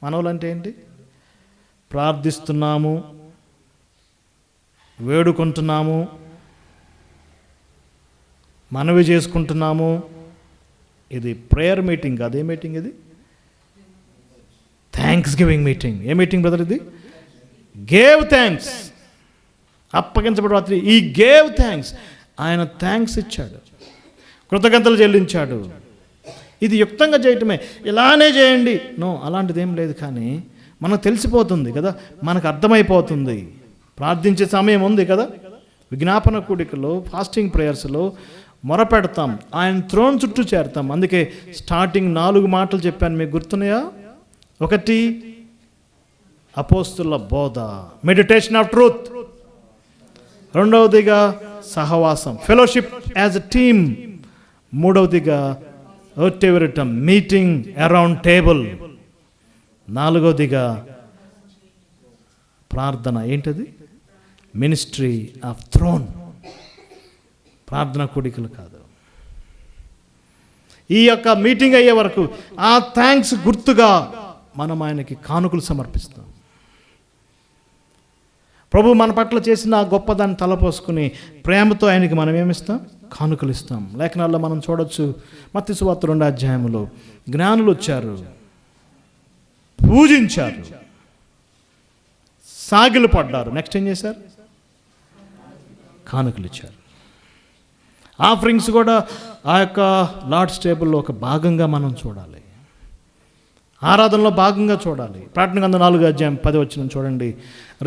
మనవులు అంటే ఏంటి? ప్రార్థిస్తున్నాము, వేడుకుంటున్నాము, మనవి చేసుకుంటున్నాము. ఇది ప్రేయర్ మీటింగ్ కాదు. ఏ మీటింగ్ ఇది? Thanksgiving meeting. ఏ మీటింగ్ బ్రదర్ ఇది? Gave thanks. అప్పగించబడి రాత్రి ఈ గేవ్ థ్యాంక్స్. ఆయన థ్యాంక్స్ ఇచ్చాడు, కృతజ్ఞతలు చెల్లించాడు. ఇది యుక్తంగా చేయటమే. ఇలానే చేయండి, నో, అలాంటిది ఏం లేదు. కానీ మనకు తెలిసిపోతుంది కదా, మనకు అర్థమైపోతుంది. ప్రార్థించే సమయం ఉంది కదా, విజ్ఞాపన కూడికలో, ఫాస్టింగ్ ప్రేయర్స్లో మొరపెడతాం, ఆయన థ్రోన్ చుట్టూ చేరుతాం. అందుకే స్టార్టింగ్ 4 మాటలు చెప్పాను, మీకు గుర్తున్నాయా? 1 అపోస్తుల బోధ, మెడిటేషన్ ఆఫ్ ట్రూత్. 2వదిగా సహవాసం, ఫెలోషిప్ యాజ్ ఎ టీమ్. 3వదిగా ఓటెవరిటం, మీటింగ్ అరౌండ్ టేబుల్. 4వదిగా ప్రార్థన. ఏంటది? Ministry of throne. ప్రార్థన కూడికలు కాదు. ఈ యొక్క మీటింగ్ అయ్యే వరకు ఆ థ్యాంక్స్ గుర్తుగా మనం ఆయనకి కానుకలు సమర్పిస్తాం. ప్రభు మన పట్ల చేసిన ఆ గొప్పదాన్ని తలపోసుకుని ప్రేమతో ఆయనకి మనం ఏమిస్తాం? కానుకలు ఇస్తాం. లేఖనాల్లో మనం చూడొచ్చు, మత్తయి సువార్త 2వ అధ్యాయంలో జ్ఞానులు వచ్చారు, పూజించారు, సాగిలు పడ్డారు. నెక్స్ట్ ఏం చేశారు? కానుకలు ఇచ్చారు. ఆఫరింగ్స్ కూడా ఆ యొక్క లార్డ్స్ టేబుల్లో ఒక భాగంగా మనం చూడాలి, ఆరాధనలో భాగంగా చూడాలి. ప్రకటన గ్రంథం 4వ అధ్యాయం 10వ వచనం చూడండి.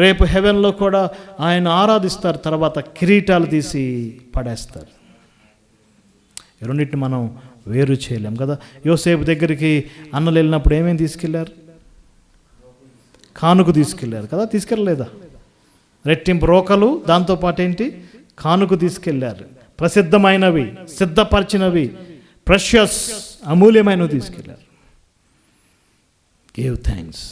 రేపు హెవెన్లో కూడా ఆయన ఆరాధిస్తారు, తర్వాత కిరీటాలు తీసి పడేస్తారు. ఈ రెండింటిని మనం వేరు చేయలేం కదా. యోసేపు దగ్గరికి అన్నలు వెళ్ళినప్పుడు ఏమేమి తీసుకెళ్లారు? కానుక తీసుకెళ్లారు కదా, తీసుకెళ్ళలేదా? రెట్టింపు రోకలు, దాంతోపాటు ఏంటి? కానుక తీసుకెళ్లారు. ప్రసిద్ధమైనవి, సిద్ధపరిచినవి, ప్రెషియస్, అమూల్యమైనవి తీసుకెళ్లారు. Give thanks.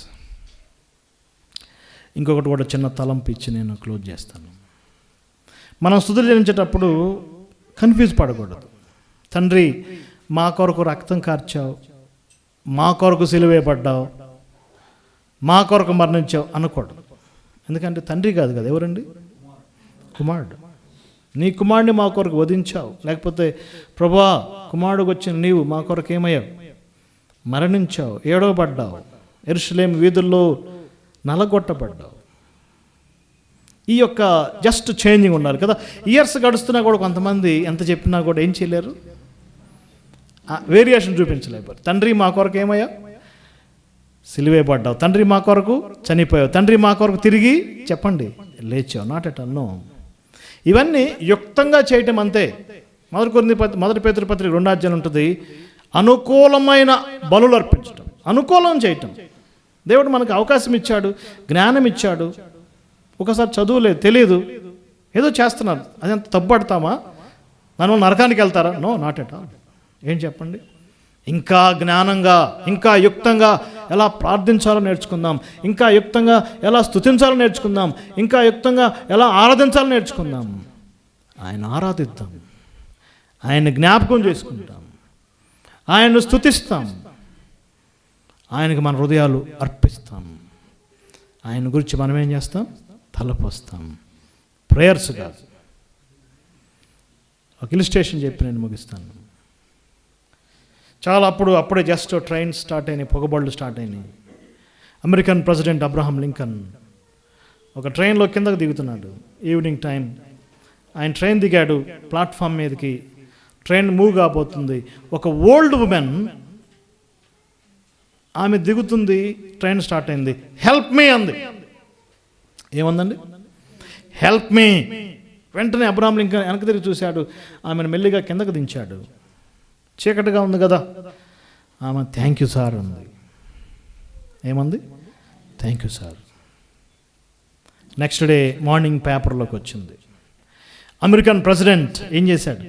ఇంకొకటి కూడా చిన్న తలంపు ఇచ్చి నేను క్లోజ్ చేస్తాను. మనం స్తుతులు చెల్లించేటప్పుడు కన్ఫ్యూజ్ పడకూడదు. తండ్రి, మా కొరకు రక్తం కార్చావు, మా కొరకు సిలువేయబడ్డావు, మా కొరకు మరణించావు అనకూడదు. ఎందుకంటే తండ్రి కాదు కదా, ఎవరండి? కుమారుడు. నీ కుమారుడిని మా కొరకు వధించావు. లేకపోతే ప్రభువా, కుమారుడికి వచ్చిన నీవు మా కొరకు ఏమయ్యావు? మరణించావు, ఏడవబడ్డావు, యెరూషలేము వీధుల్లో నలగొట్టబడ్డావు. ఈ యొక్క జస్ట్ చేంజింగ్ ఉండాలి కదా. ఇయర్స్ గడుస్తున్నా కూడా కొంతమంది ఎంత చెప్పినా కూడా ఏం చేయలేరు, వేరియేషన్ చూపించలేరు. తండ్రి మా కొరకు ఏమయ్యా? సిలువేయబడ్డావు. తండ్రి మా కొరకు చనిపోయావు. తండ్రి మా కొరకు తిరిగి చెప్పండి లేచావు. Not at all, no. ఇవన్నీ యుక్తంగా చేయటం అంతే. మొదటి పేతురు పత్రిక 2వ అధ్యాయం ఉంటుంది, అనుకూలమైన బలులు అర్పించడం, అనుకూలం చేయటం. దేవుడు మనకు అవకాశం ఇచ్చాడు, జ్ఞానం ఇచ్చాడు. ఒకసారి చదువులేదు, తెలియదు, ఏదో చేస్తున్నారు, అదంత తప్పుపడతామా? దానివల్ల నరకానికి వెళ్తారా? No, not at all. ఏం చెప్పండి? ఇంకా జ్ఞానంగా, ఇంకా యుక్తంగా ఎలా ప్రార్థించాలో నేర్చుకుందాం, ఇంకా యుక్తంగా ఎలా స్తుతించాలో నేర్చుకుందాం, ఇంకా యుక్తంగా ఎలా ఆరాధించాలో నేర్చుకుందాం. ఆయన ఆరాధిద్దాం, ఆయన జ్ఞాపకం చేసుకుంటాం, ఆయన్ను స్తుతిస్తాం, ఆయనకు మన హృదయాలు అర్పిస్తాం. ఆయన గురించి మనం ఏం చేస్తాం? తలపోస్తాం. ప్రేయర్స్ కాదు. ఒక ఇలిస్ట్రేషన్ చెప్పి నేను ముగిస్తాను. చాలా అప్పుడే జస్ట్ ట్రైన్ స్టార్ట్ అయినాయి, పొగబళ్ళు స్టార్ట్ అయినాయి. అమెరికన్ ప్రెసిడెంట్ అబ్రహాం లింకన్ ఒక ట్రైన్లో కిందకు దిగుతున్నాడు, ఈవినింగ్ టైం. ఆయన ట్రైన్ దిగాడు, ప్లాట్ఫామ్ మీదకి ట్రైన్ మూవ్ కాబోతుంది. ఒక ఓల్డ్ ఉమెన్, ఆమె దిగుతుంది, ట్రైన్ స్టార్ట్ అయింది. హెల్ప్ మీ అంది. ఏమందండి? Help me. వెంటనే అబ్రహాం లింకన్ వెనక్కి తిరిగి చూశాడు, ఆమెను మెల్లిగా కిందకు దించాడు. చీకటిగా ఉంది కదా. ఆమె థ్యాంక్ యూ సార్ అంది. ఏమంది? Thank you sir. Next day morning పేపర్లోకి వచ్చింది, అమెరికన్ ప్రెసిడెంట్ ఏం చేశాడు?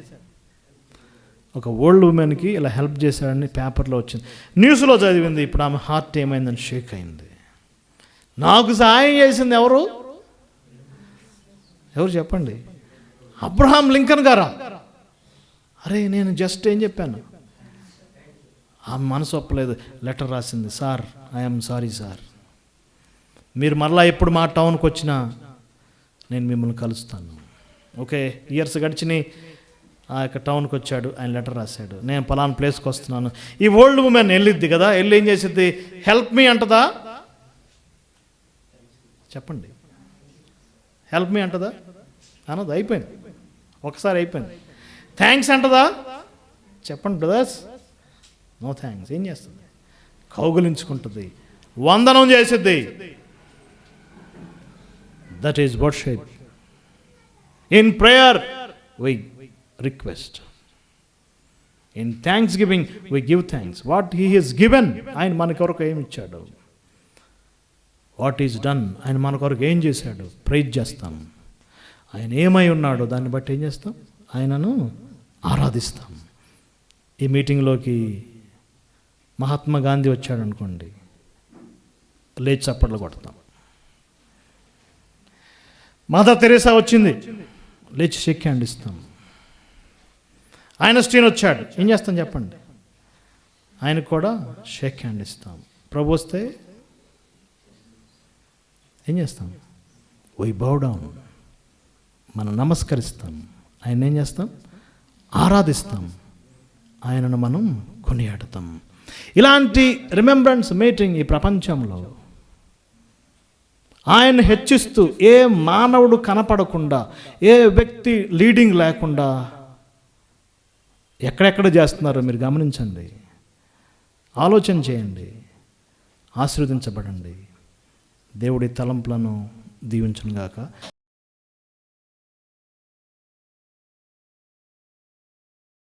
ఒక ఓల్డ్ ఉమెన్కి ఇలా హెల్ప్ చేశాడని పేపర్లో వచ్చింది. న్యూస్లో చదివింది. ఇప్పుడు ఆమె హార్ట్ ఏమైందని షేక్ అయింది. నాకు సహాయం చేసింది ఎవరు చెప్పండి? అబ్రహాం లింకన్ గారా? అరే, నేను జస్ట్ ఏం చెప్పాను? ఆ మనసు ఒప్పలేదు. లెటర్ రాసింది, సార్ ఐఎమ్ సారీ సార్, మీరు మరలా ఎప్పుడు మా టౌన్కి వచ్చినా నేను మిమ్మల్ని కలుస్తాను. ఓకే, ఇయర్స్ గడిచినాయి. ఆ యొక్క టౌన్కి వచ్చాడు, ఆయన లెటర్ రాశాడు, నేను పలానా ప్లేస్కి వస్తున్నాను. ఈ ఓల్డ్ ఉమెన్ వెళ్ళిద్ది కదా, వెళ్ళి ఏం చేసిద్ది? హెల్ప్ మీ అంటదా? చెప్పండి, హెల్ప్ మీ అంటదా? అనదు, అయిపోయింది, ఒకసారి అయిపోయింది. థ్యాంక్స్ అంటదా? చెప్పండి బ్రదర్స్, నో థ్యాంక్స్. ఏం చేస్తుంది? కౌగులించుకుంటుంది, వందనం చేసిద్ది. That is worship. In prayer we request, in thanksgiving we give thanks. What he has given, ఆయన మన కొరకు ఏమి ఇచ్చాడు, వాట్ ఈజ్ డన్, ఆయన మన కొరకు ఏం చేశాడు, ప్రైజ్ చేస్తాం. ఆయన ఏమై ఉన్నాడో దాన్ని బట్టి ఏం చేస్తాం? ఆయనను ఆరాధిస్తాం. ఈ మీటింగ్లోకి మహాత్మా గాంధీ వచ్చాడు అనుకోండి, లేచి చప్పట్లు కొడతాం. మదర్ తెరేసా వచ్చింది, లేచి షేక్ హ్యాండ్ ఇస్తాం. ఐన్స్టీన్ వచ్చాడు, ఏం చేస్తాం చెప్పండి? ఆయనకు కూడా షేక్ హ్యాండ్ ఇస్తాం. ప్రభు వస్తే ఏం చేస్తాం? వై బౌ డౌన్, మనం నమస్కరిస్తాం. ఆయన ఏం చేస్తాం? ఆరాధిస్తాం. ఆయనను మనం కొనియాడతాం. ఇలాంటి రిమెంబరెన్స్ మీటింగ్ ఈ ప్రపంచంలో ఆయన హెచ్చిస్తూ, ఏ మానవుడు కనపడకుండా, ఏ వ్యక్తి లీడింగ్ లేకుండా ఎక్కడెక్కడ చేస్తున్నారో మీరు గమనించండి, ఆలోచన చేయండి, ఆశీర్వదించబడండి. దేవుడి తలంపులను దీవించును గాక.